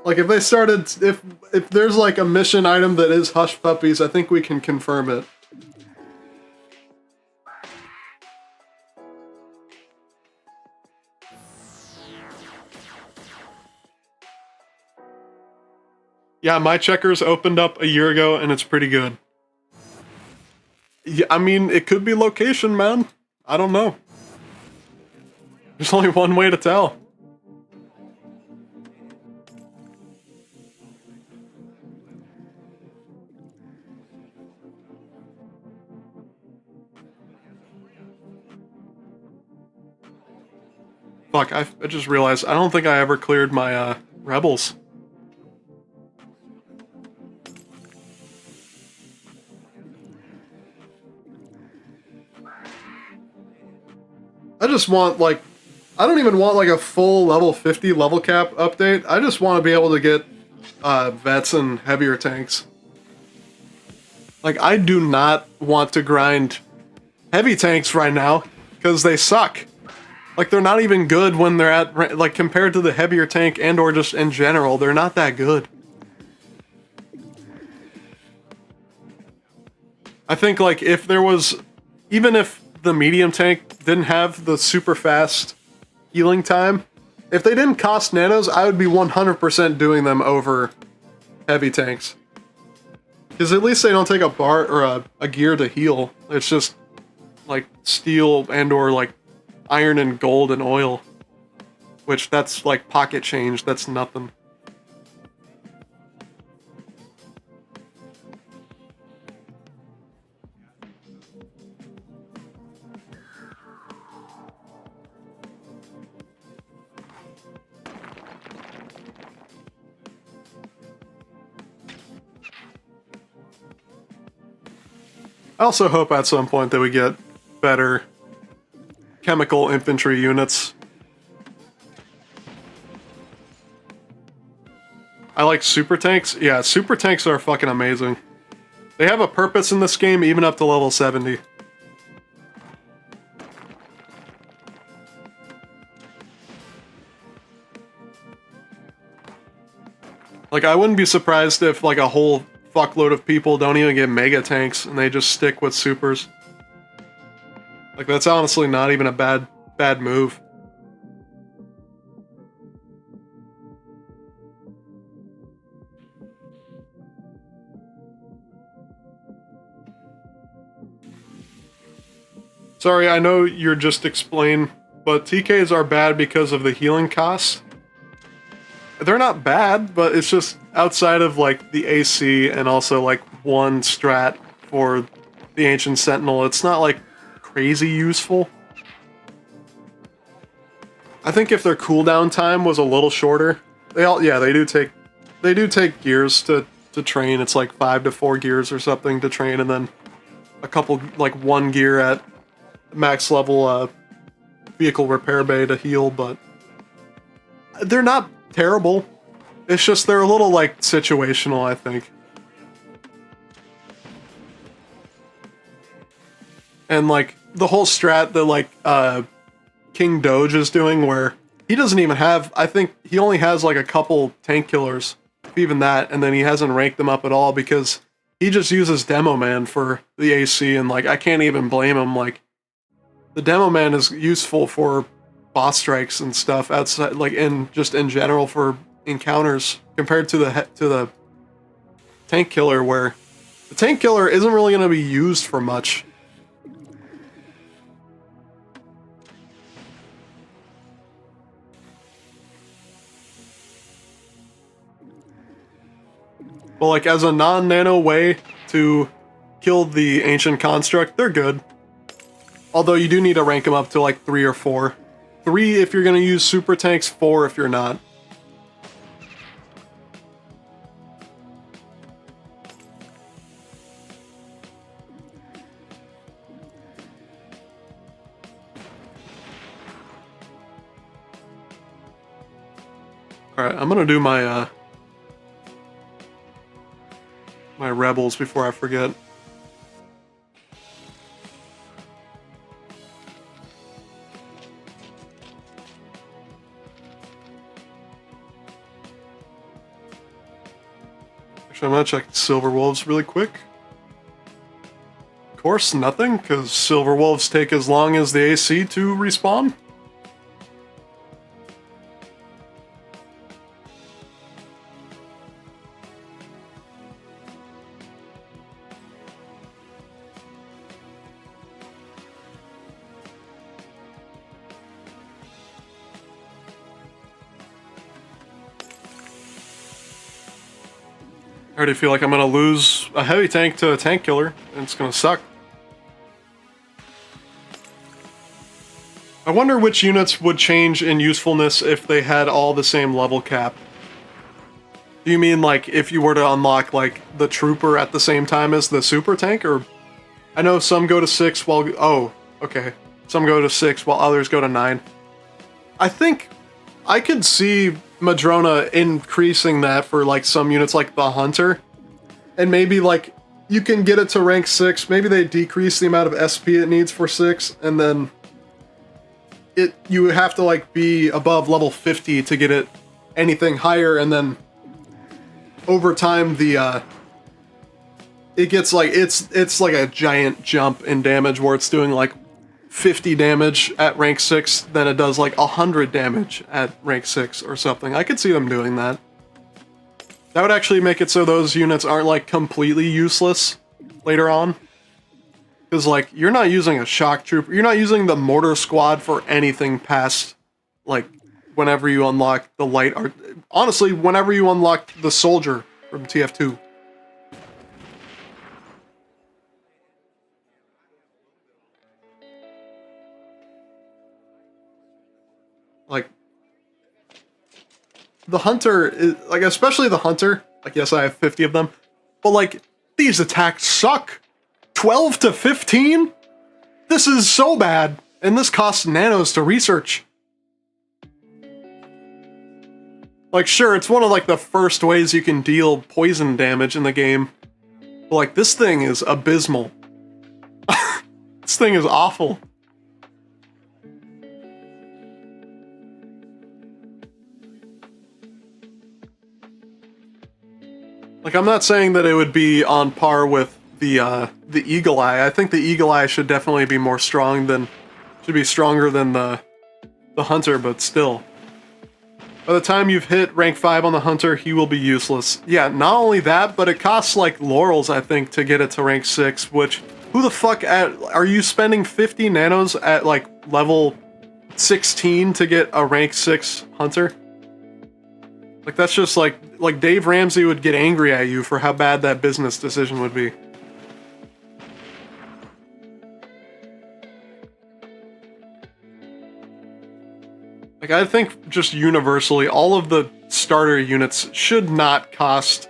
Like, if they started, if there's like a mission item that is Hush Puppies, I think we can confirm it. Yeah, my Checkers opened up a year ago, and it's pretty good. Yeah, I mean, it could be location, man. I don't know. There's only one way to tell. Fuck, I just realized I don't think I ever cleared my rebels. I just want, like, I don't even want, like, a full level 50 level cap update. I just want to be able to get vets and heavier tanks. Like, I do not want to grind heavy tanks right now, because they suck. Like, they're not even good when they're at, like, compared to the heavier tank and or just in general, they're not that good. I think, like, if there was, even if the medium tank didn't have the super fast healing time, if they didn't cost nanos, I would be 100% doing them over heavy tanks. Because at least they don't take a bar or a gear to heal. It's just like steel and or like iron and gold and oil. Which that's like pocket change, that's nothing. I also hope at some point that we get better chemical infantry units. I like super tanks. Yeah, super tanks are fucking amazing. They have a purpose in this game even up to level 70. Like, I wouldn't be surprised if like a whole fuckload of people don't even get mega tanks and they just stick with supers. Like, that's honestly not even a bad move. Sorry, I know you're just explained, but TKs are bad because of the healing cost. They're not bad, but it's just outside of like the AC and also like one strat for the Ancient Sentinel, it's not like crazy useful. I think if their cooldown time was a little shorter, they do take gears to train. It's like 5 to 4 gears or something to train, and then a couple, like 1 gear at max level vehicle repair bay to heal, but they're not terrible. It's just they're a little like situational, I think. And like the whole strat that like King Doge is doing, where he doesn't even have, I think he only has like a couple tank killers, even that, and then he hasn't ranked them up at all because he just uses Demo Man for the AC, and like I can't even blame him. Like, the Demo Man is useful for boss strikes and stuff outside, like in just in general for encounters, compared to the tank killer, where the tank killer isn't really going to be used for much. But like as a non-nano way to kill the ancient construct, they're good. Although you do need to rank them up to like 3 or 4. 3 if you're going to use super tanks, 4 if you're not. Alright, I'm going to do my my rebels before I forget. Actually, I'm gonna check Silver Wolves really quick. Of course, nothing, because Silver Wolves take as long as the AC to respawn. I already feel like I'm gonna lose a heavy tank to a tank killer, and it's gonna suck. I wonder which units would change in usefulness if they had all the same level cap. Do you mean like if you were to unlock like the trooper at the same time as the super tank, or I know some go to 6 while okay. Some go to 6 while others go to 9. I think I could see Madrona increasing that for like some units like the Hunter. And maybe like you can get it to rank 6, maybe they decrease the amount of SP it needs for 6, and then you have to like be above level 50 to get it anything higher, and then over time the it gets like it's like a giant jump in damage where it's doing like 50 damage at rank 6 than it does like 100 damage at rank 6 or something. I could see them doing that. That would actually make it so those units aren't like completely useless later on. Because like you're not using a shock trooper, you're not using the mortar squad for anything past like whenever you unlock the light art. Honestly, whenever you unlock the soldier from TF2. Like, the Hunter, is, like, especially the Hunter, like, yes, I have 50 of them, but, like, these attacks suck. 12 to 15? This is so bad, and this costs nanos to research. Like, sure, it's one of, like, the first ways you can deal poison damage in the game, but, like, this thing is abysmal. This thing is awful. Like, I'm not saying that it would be on par with the Eagle Eye. I think the Eagle Eye should definitely be more strong than, should be stronger than the Hunter, but still. By the time you've hit rank 5 on the Hunter, he will be useless. Yeah, not only that, but it costs like laurels, I think, to get it to rank 6, which, who the fuck are you spending 50 nanos at like level 16 to get a rank 6 Hunter? Like, that's just like Dave Ramsey would get angry at you for how bad that business decision would be. Like, I think just universally, all of the starter units should not cost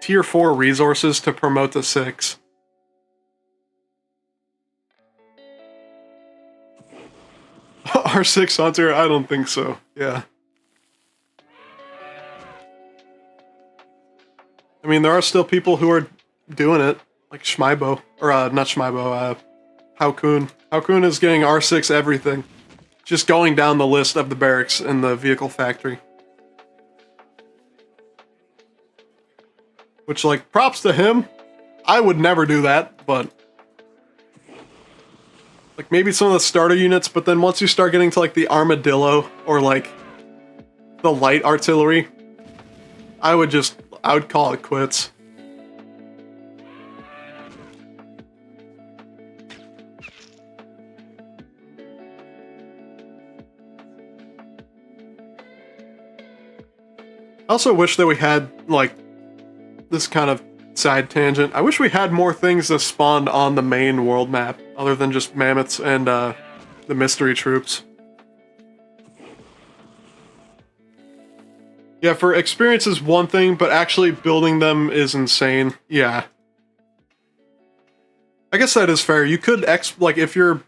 tier 4 resources to promote to 6. R6 Hunter? I don't think so. Yeah. I mean, there are still people who are doing it, like Schmaibo, or not Schmaibo, Haokun. Haokun is getting R6 everything. Just going down the list of the barracks in the vehicle factory. Which, like, props to him. I would never do that, but... like, maybe some of the starter units, but then once you start getting to, like, the Armadillo, or, like, the light artillery, I would call it quits. I also wish that we had, like, this kind of side tangent. I wish we had more things that spawned on the main world map, other than just mammoths and, the mystery troops. Yeah, for experience is one thing, but actually building them is insane. Yeah. I guess that is fair. You could, like, if you're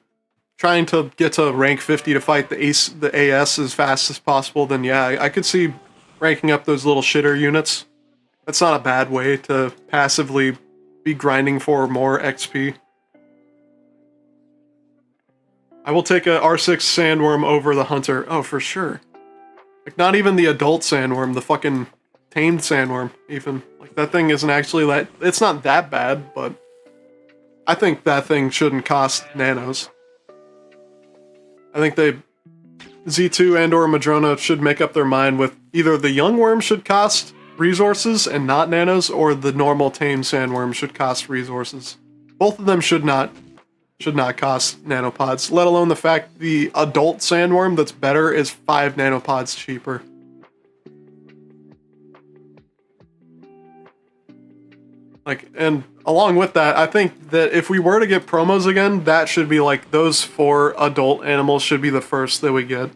trying to get to rank 50 to fight the AS as fast as possible, then yeah, I could see ranking up those little shitter units. That's not a bad way to passively be grinding for more XP. I will take a R6 Sandworm over the Hunter. Oh, for sure. Like, not even the adult Sandworm, the fucking tamed Sandworm, even. Like, that thing isn't actually that... it's not that bad, but... I think that thing shouldn't cost nanos. I think they... Z2 and or Madrona should make up their mind with either the young worm should cost resources and not nanos, or the normal tame Sandworm should cost resources. Both of them should not cost nanopods, let alone the fact the adult Sandworm that's better is 5 nanopods cheaper. Like, and along with that, I think that if we were to get promos again, that should be like those 4 adult animals should be the first that we get.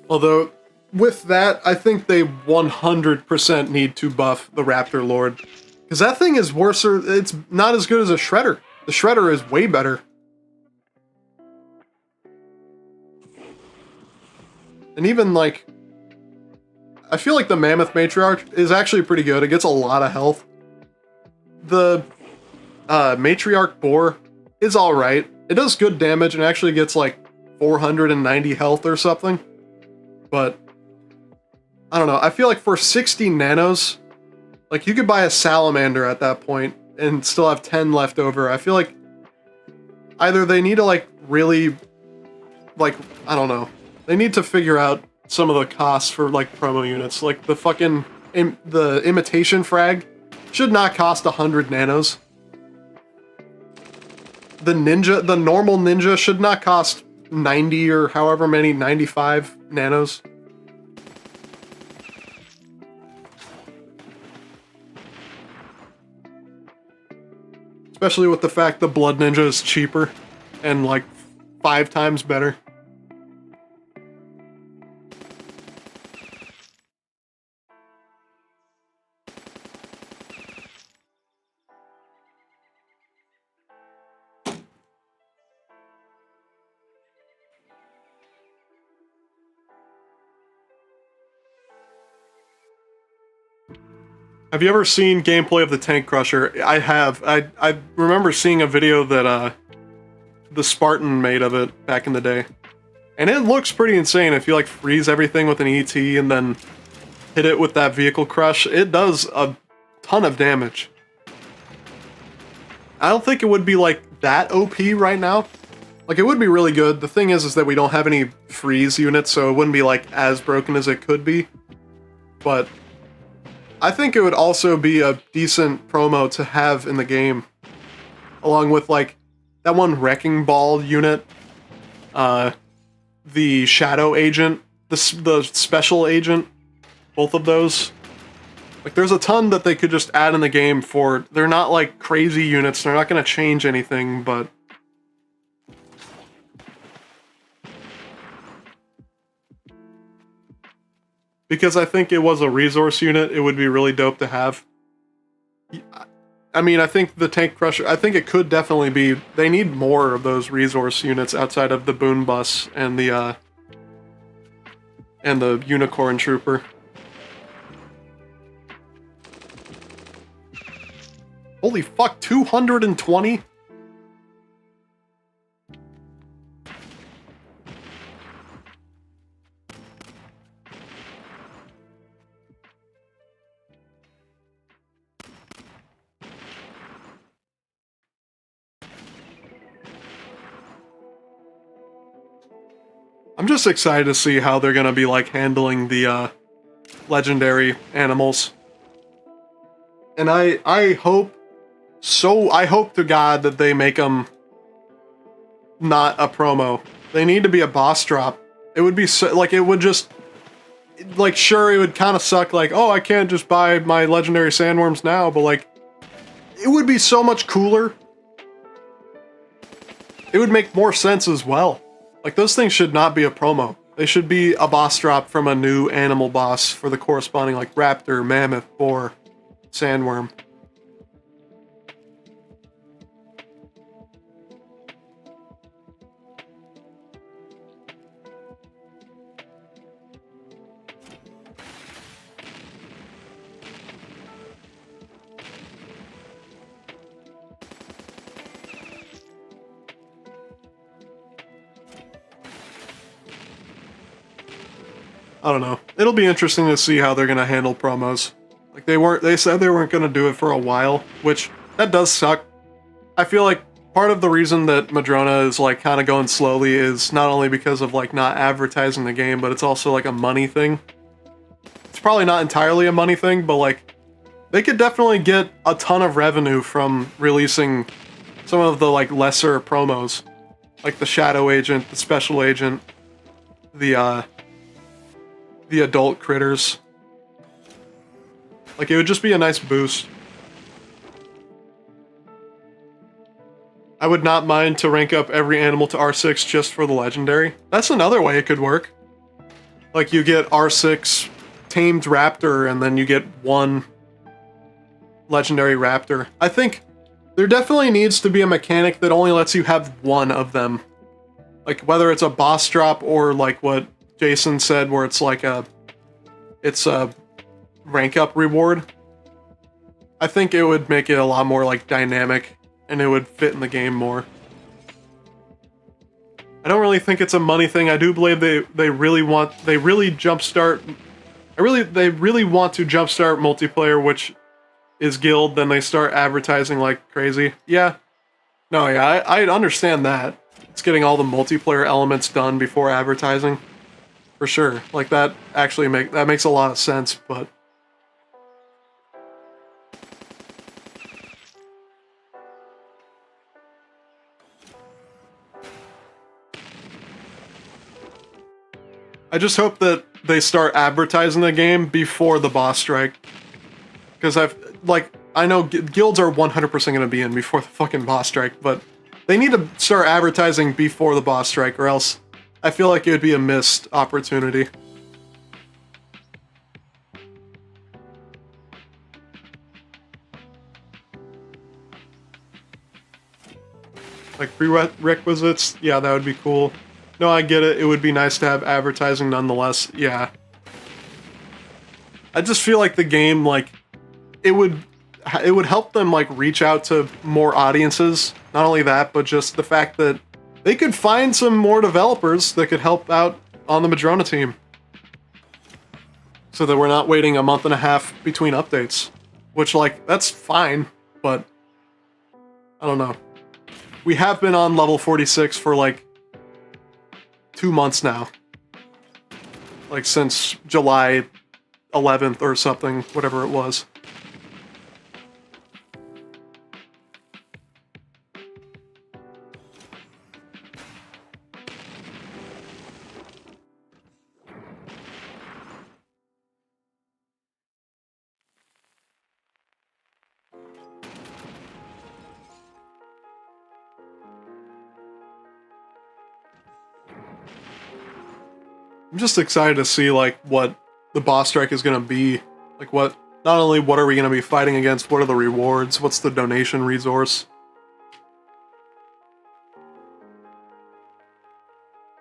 Although, with that, I think they 100% need to buff the Raptor Lord. Because that thing is worse, it's not as good as a Shredder. The Shredder is way better. And even, like, I feel like the Mammoth Matriarch is actually pretty good. It gets a lot of health. The Matriarch Boar is alright. It does good damage and actually gets, like, 490 health or something. But, I don't know, I feel like for 60 nanos, like, you could buy a Salamander at that point and still have 10 left over. I feel like either they need to, like, really, like, I don't know. They need to figure out some of the costs for, like, promo units. Like, the fucking, the Imitation Frag should not cost 100 nanos. The Ninja, the normal Ninja should not cost 90 or however many, 95 nanos. Especially with the fact the Blood Ninja is cheaper and like 5 times better. Have you ever seen gameplay of the Tank Crusher? I have. I remember seeing a video that the Spartan made of it back in the day. And it looks pretty insane if you like freeze everything with an ET and then hit it with that vehicle crush. It does a ton of damage. I don't think it would be like that OP right now. Like it would be really good. The thing is that we don't have any freeze units, so it wouldn't be like as broken as it could be. But I think it would also be a decent promo to have in the game. Along with, like, that one Wrecking Ball unit, the Shadow Agent, the Special Agent, both of those. Like, there's a ton that they could just add in the game for... They're not, like, crazy units, they're not going to change anything, but... Because I think it was a resource unit, it would be really dope to have. I mean, I think the Tank Crusher, I think it could definitely be... They need more of those resource units outside of the Boon Bus and the Unicorn Trooper. Holy fuck, 220? I'm just excited to see how they're gonna be, like, handling the, legendary animals. And I hope to God that they make them not a promo. They need to be a boss drop. It would be so, like, it would just, like, sure, it would kind of suck, like, oh, I can't just buy my legendary Sandworms now, but, like, it would be so much cooler. It would make more sense as well. Like, those things should not be a promo. They should be a boss drop from a new animal boss for the corresponding, like, Raptor, Mammoth, Boar, Sandworm. I don't know. It'll be interesting to see how they're gonna handle promos. Like they said they weren't gonna do it for a while, which that does suck. I feel like part of the reason that Madrona is like kind of going slowly is not only because of like not advertising the game, but it's also like a money thing. It's probably not entirely a money thing, but like they could definitely get a ton of revenue from releasing some of the like lesser promos, like the Shadow Agent, the Special Agent, the adult critters. Like it would just be a nice boost. I would not mind to rank up every animal to R6 just for the legendary. That's another way it could work. Like you get R6 tamed raptor and then you get one legendary raptor. I think there definitely needs to be a mechanic that only lets you have one of them. Like whether it's a boss drop or like what Jason said where it's like it's a rank up reward. I think it would make it a lot more like dynamic and it would fit in the game more. I don't really think it's a money thing. I do believe they really want to jumpstart multiplayer, which is guild, then they start advertising like crazy. Yeah. No, yeah, I understand that. It's getting all the multiplayer elements done before advertising. For sure. Like that actually makes a lot of sense, but I just hope that they start advertising the game before the boss strike. Because I know guilds are 100% going to be in before the fucking boss strike, but they need to start advertising before the boss strike, or else I feel like it would be a missed opportunity. Like prerequisites, yeah, that would be cool. No, I get it. It would be nice to have advertising nonetheless. Yeah. I just feel like the game, like, it would help them, like, reach out to more audiences. Not only that, but just the fact that they could find some more developers that could help out on the Madrona team. So that we're not waiting a month and a half between updates. Which, like, that's fine, but I don't know. We have been on level 46 for, like, 2 months now. Like since July 11th or something, whatever it was. I'm just excited to see like what the boss strike is going to be. Like not only what are we going to be fighting against, what are the rewards, what's the donation resource.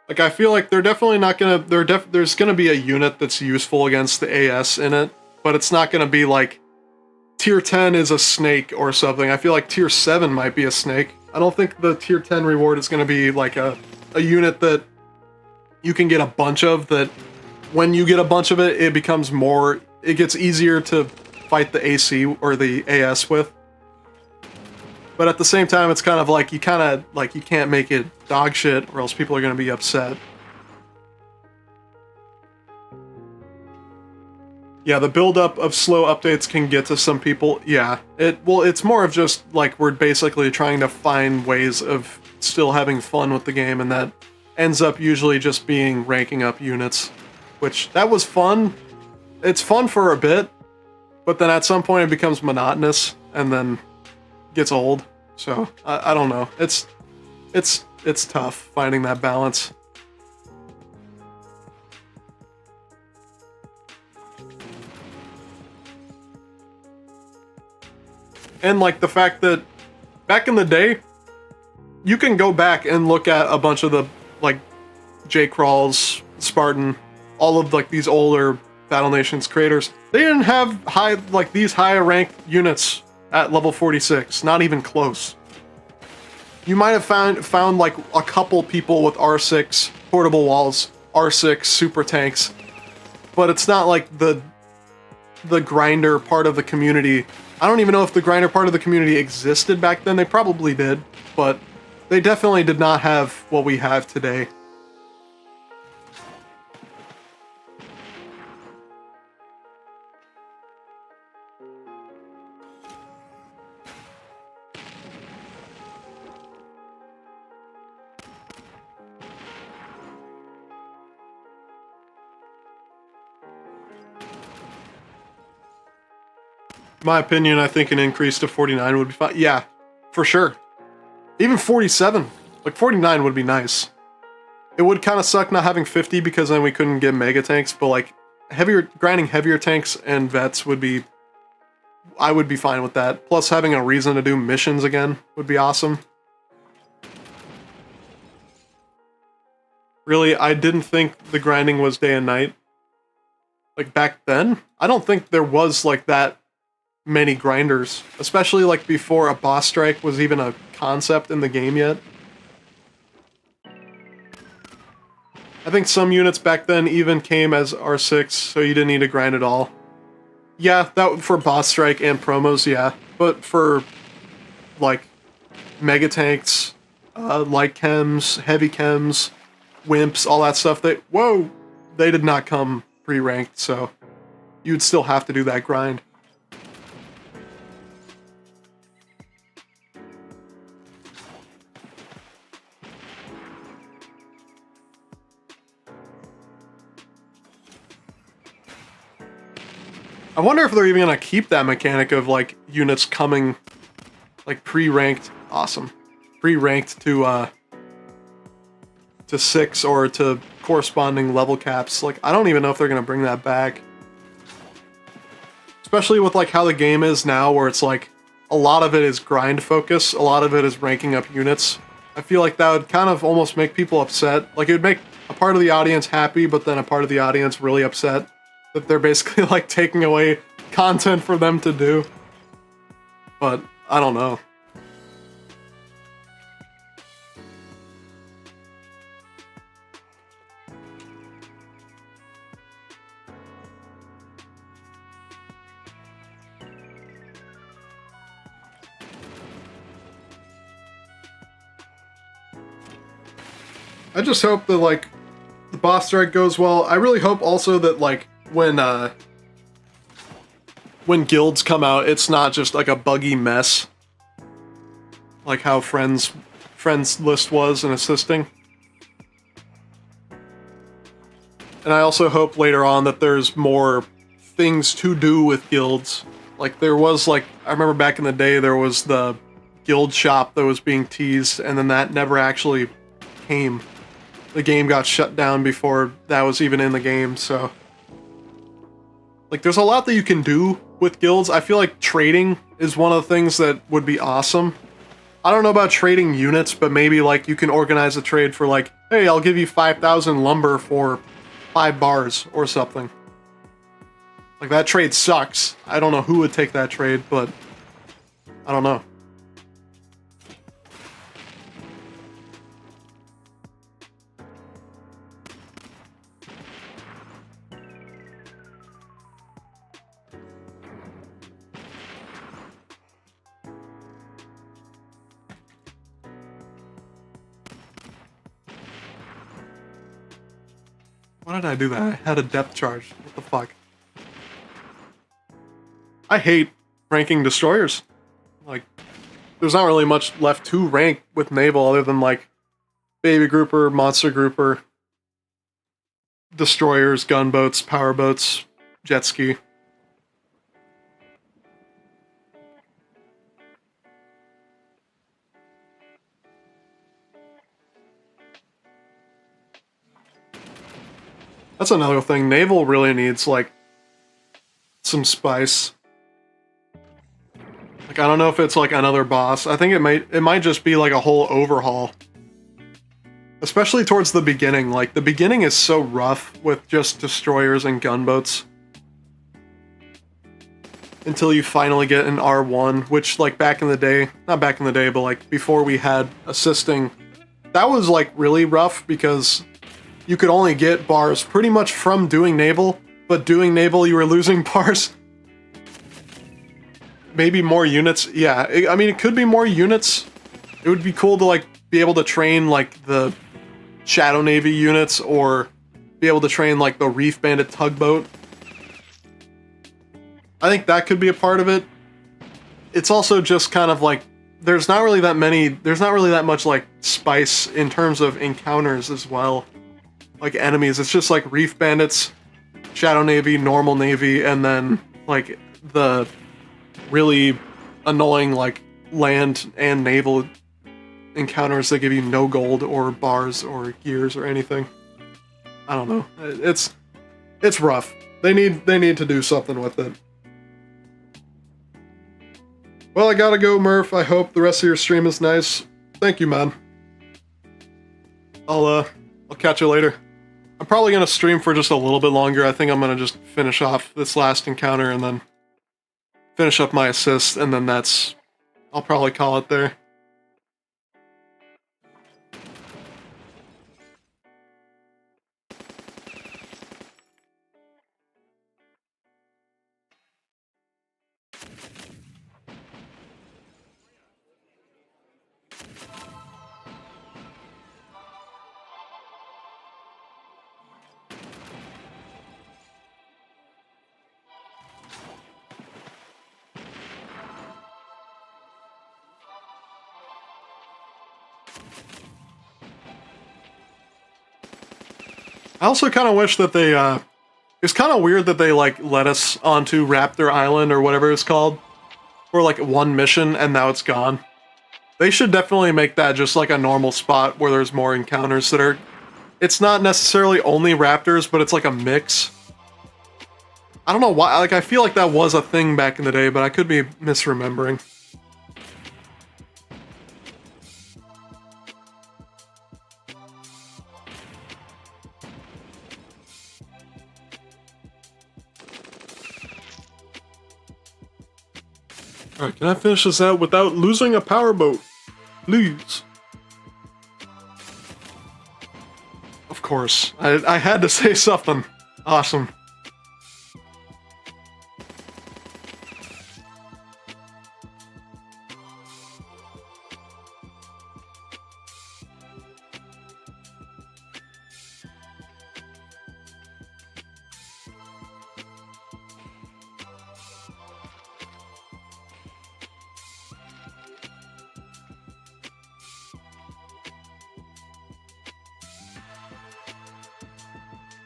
Like I feel like they're definitely not going to, there's going to be a unit that's useful against the AS in it, but it's not going to be like tier 10 is a snake or something. I feel like tier 7 might be a snake. I don't think the tier 10 reward is going to be like a unit that you can get a bunch of, that when you get a bunch of it, it becomes more, it gets easier to fight the AC or the AS with. But at the same time, it's kind of like you can't make it dog shit or else people are going to be upset. Yeah, the build-up of slow updates can get to some people. Yeah, it's more of just like we're basically trying to find ways of still having fun with the game, and that ends up usually just being ranking up units, which that was fun. It's fun for a bit, but then at some point it becomes monotonous and then gets old. So I don't know. It's tough finding that balance. And like the fact that back in the day, you can go back and look at a bunch of the like J-Crawls, Spartan, all of like these older Battle Nations creators. They didn't have these higher ranked units at level 46, not even close. You might have found like a couple people with R6 portable walls, R6 super tanks, but it's not like the the grinder part of the community. I don't even know if the grinder part of the community existed back then. They probably did, but they definitely did not have what we have today. In my opinion, I think an increase to 49 would be fine. Yeah, for sure. Even 47. Like, 49 would be nice. It would kind of suck not having 50 because then we couldn't get mega tanks, but like, grinding heavier tanks and vets would be... I would be fine with that. Plus, having a reason to do missions again would be awesome. Really, I didn't think the grinding was day and night. Like, back then, I don't think there was, like, that many grinders, especially like before a boss strike was even a concept in the game yet. I think some units back then even came as R6, so you didn't need to grind at all. Yeah, that for boss strike and promos, yeah, but for like mega tanks, light chems, heavy chems, wimps, all that stuff, they did not come pre-ranked, so you'd still have to do that grind. I wonder if they're even gonna keep that mechanic of like units coming like pre-ranked. Awesome. Pre-ranked to 6 or to corresponding level caps. Like, I don't even know if they're gonna bring that back. Especially with like how the game is now, where it's like a lot of it is grind focus, a lot of it is ranking up units. I feel like that would kind of almost make people upset. Like, it would make a part of the audience happy, but then a part of the audience really upset that they're basically like taking away content for them to do. But I don't know. I just hope that like the boss strike goes well. I really hope also that like when guilds come out, it's not just like a buggy mess, like how friends list was in assisting. And I also hope later on that there's more things to do with guilds. Like there was like, I remember back in the day there was the guild shop that was being teased, and then that never actually came. The game got shut down before that was even in the game, so... Like, there's a lot that you can do with guilds. I feel like trading is one of the things that would be awesome. I don't know about trading units, but maybe, like, you can organize a trade for, like, hey, I'll give you 5,000 lumber for 5 bars or something. Like, that trade sucks. I don't know who would take that trade, but I don't know. Why did I do that? I had a depth charge. What the fuck? I hate ranking destroyers. Like, there's not really much left to rank with naval other than, like, baby grouper, monster grouper, destroyers, gunboats, powerboats, jet ski. That's another thing. Naval really needs, like, some spice. Like, I don't know if it's, like, another boss. I think it might just be, like, a whole overhaul. Especially towards the beginning. Like, the beginning is so rough with just destroyers and gunboats. Until you finally get an R1, which, like, back in the day... Not back in the day, but, like, before we had assisting... That was, like, really rough because... You could only get bars pretty much from doing naval, but doing naval you were losing bars maybe more units. Yeah, I mean, it could be more units. It would be cool to, like, be able to train, like, the Shadow Navy units, or be able to train, like, the Reef Bandit tugboat. I think that could be a part of it. It's also just kind of like, there's not really that much, like, spice in terms of encounters as well. Like, enemies. It's just, like, Reef Bandits, Shadow Navy, normal Navy, and then, like, the really annoying, like, land and naval encounters that give you no gold or bars or gears or anything. I don't know. It's rough. They need to do something with it. Well, I gotta go, Murph. I hope the rest of your stream is nice. Thank you, man. I'll catch you later. I'm probably gonna stream for just a little bit longer. I think I'm gonna just finish off this last encounter and then finish up my assist, and then I'll probably call it there. I also kind of wish that they, it's kind of weird that they, like, let us onto Raptor Island, or whatever it's called, for, like, one mission, and now it's gone. They should definitely make that just, like, a normal spot where there's more encounters that are... It's not necessarily only raptors, but it's, like, a mix. I don't know why, like, I feel like that was a thing back in the day, but I could be misremembering. Alright, can I finish this out without losing a powerboat? Please. Of course. I had to say something. Awesome.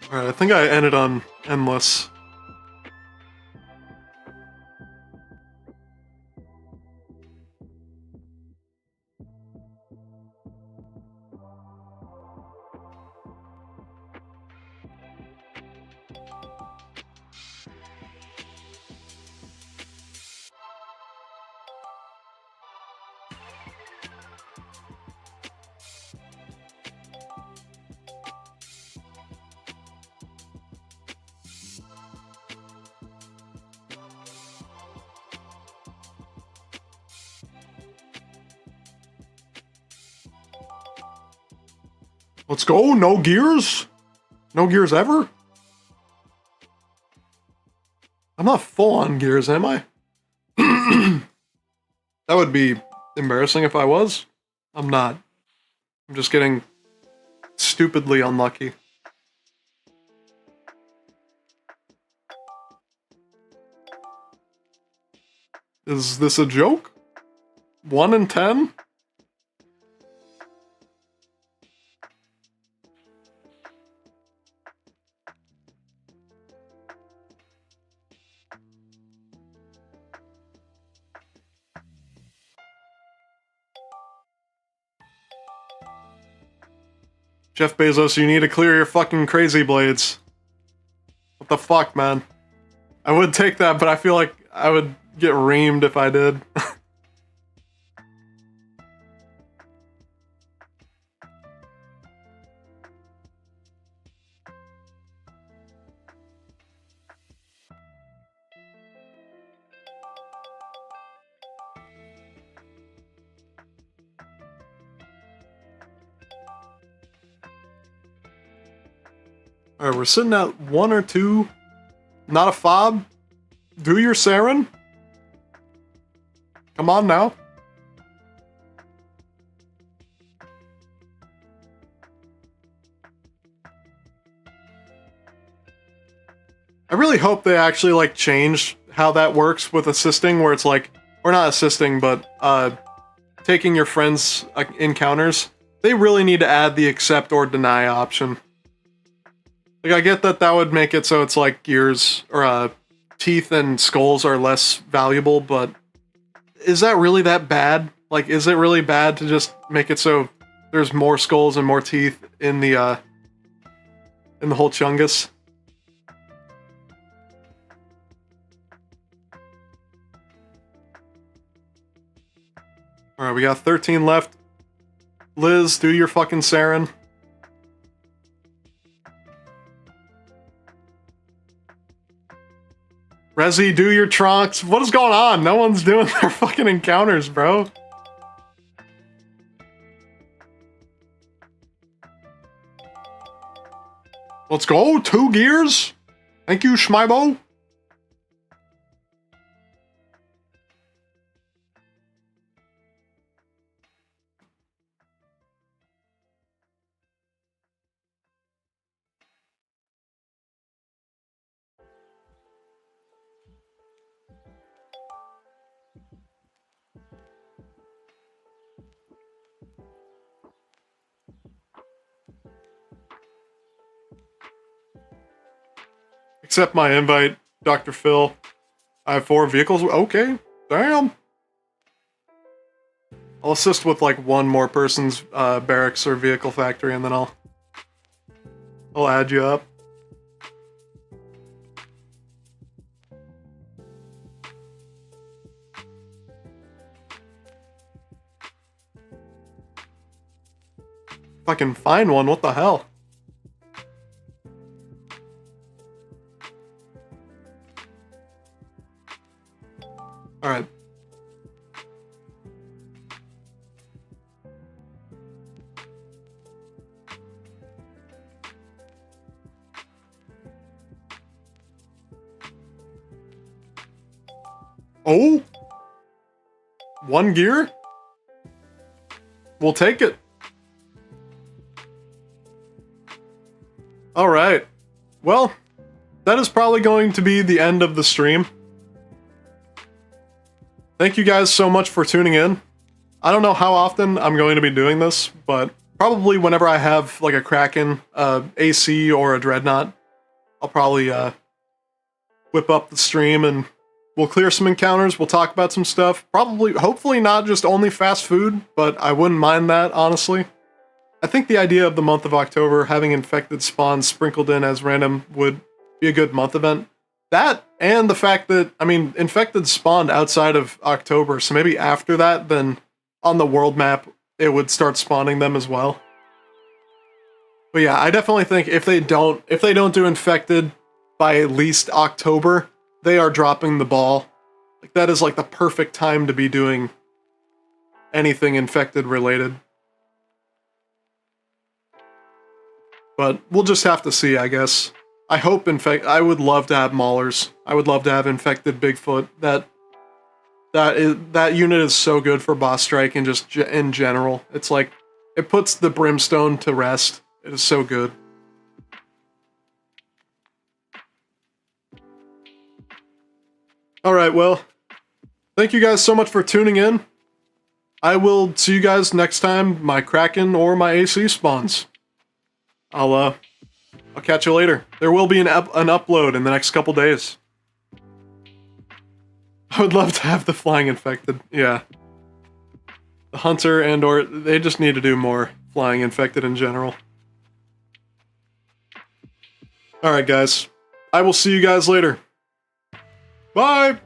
Alright, I think I ended on endless. Let's go, no gears? No gears ever? I'm not full on gears, am I? That would be embarrassing if I was. I'm not. I'm just getting stupidly unlucky. Is this a joke? 1 in 10? Jeff Bezos, you need to clear your fucking crazy blades. What the fuck, man? I would take that, but I feel like I would get reamed if I did. Alright, we're sitting at 1 or 2. Not a fob. Do your Saren. Come on now. I really hope they actually, like, change how that works with assisting, where it's like, or not assisting, but, taking your friends' encounters. They really need to add the accept or deny option. Like, I get that that would make it so it's like gears, or, teeth and skulls are less valuable, but is that really that bad? Like, is it really bad to just make it so there's more skulls and more teeth in the whole chungus? Alright, we got 13 left. Liz, do your fucking Saren. Rezi, do your Trunks. What is going on? No one's doing their fucking encounters, bro. Let's go. 2 gears. Thank you, Schmibo. Accept my invite, Dr. Phil. I have 4 vehicles. Okay, damn. I'll assist with like 1 more person's barracks or vehicle factory, and then I'll add you up. If I can find one, what the hell? Alright. Oh! 1 gear? We'll take it. Alright. Well, that is probably going to be the end of the stream. Thank you guys so much for tuning in. I don't know how often I'm going to be doing this, but probably whenever I have like a Kraken, AC, or a Dreadnought, I'll probably whip up the stream and we'll clear some encounters, we'll talk about some stuff. Probably, hopefully not just only fast food, but I wouldn't mind that, honestly. I think the idea of the month of October having infected spawns sprinkled in as random would be a good month event. That, and the fact that, I mean, infected spawned outside of October, so maybe after that, then on the world map, it would start spawning them as well. But yeah, I definitely think if they don't do infected by at least October, they are dropping the ball. Like, that is like the perfect time to be doing anything infected related. But we'll just have to see, I guess. I hope I would love to have Maulers. I would love to have infected Bigfoot. That unit is so good for boss strike and just in general. It's like, it puts the Brimstone to rest. It is so good. Alright, well, thank you guys so much for tuning in. I will see you guys next time my Kraken or my AC spawns. I'll catch you later. There will be an upload in the next couple days. I would love to have the flying infected, yeah. The hunter or they just need to do more flying infected in general. Alright guys, I will see you guys later. Bye!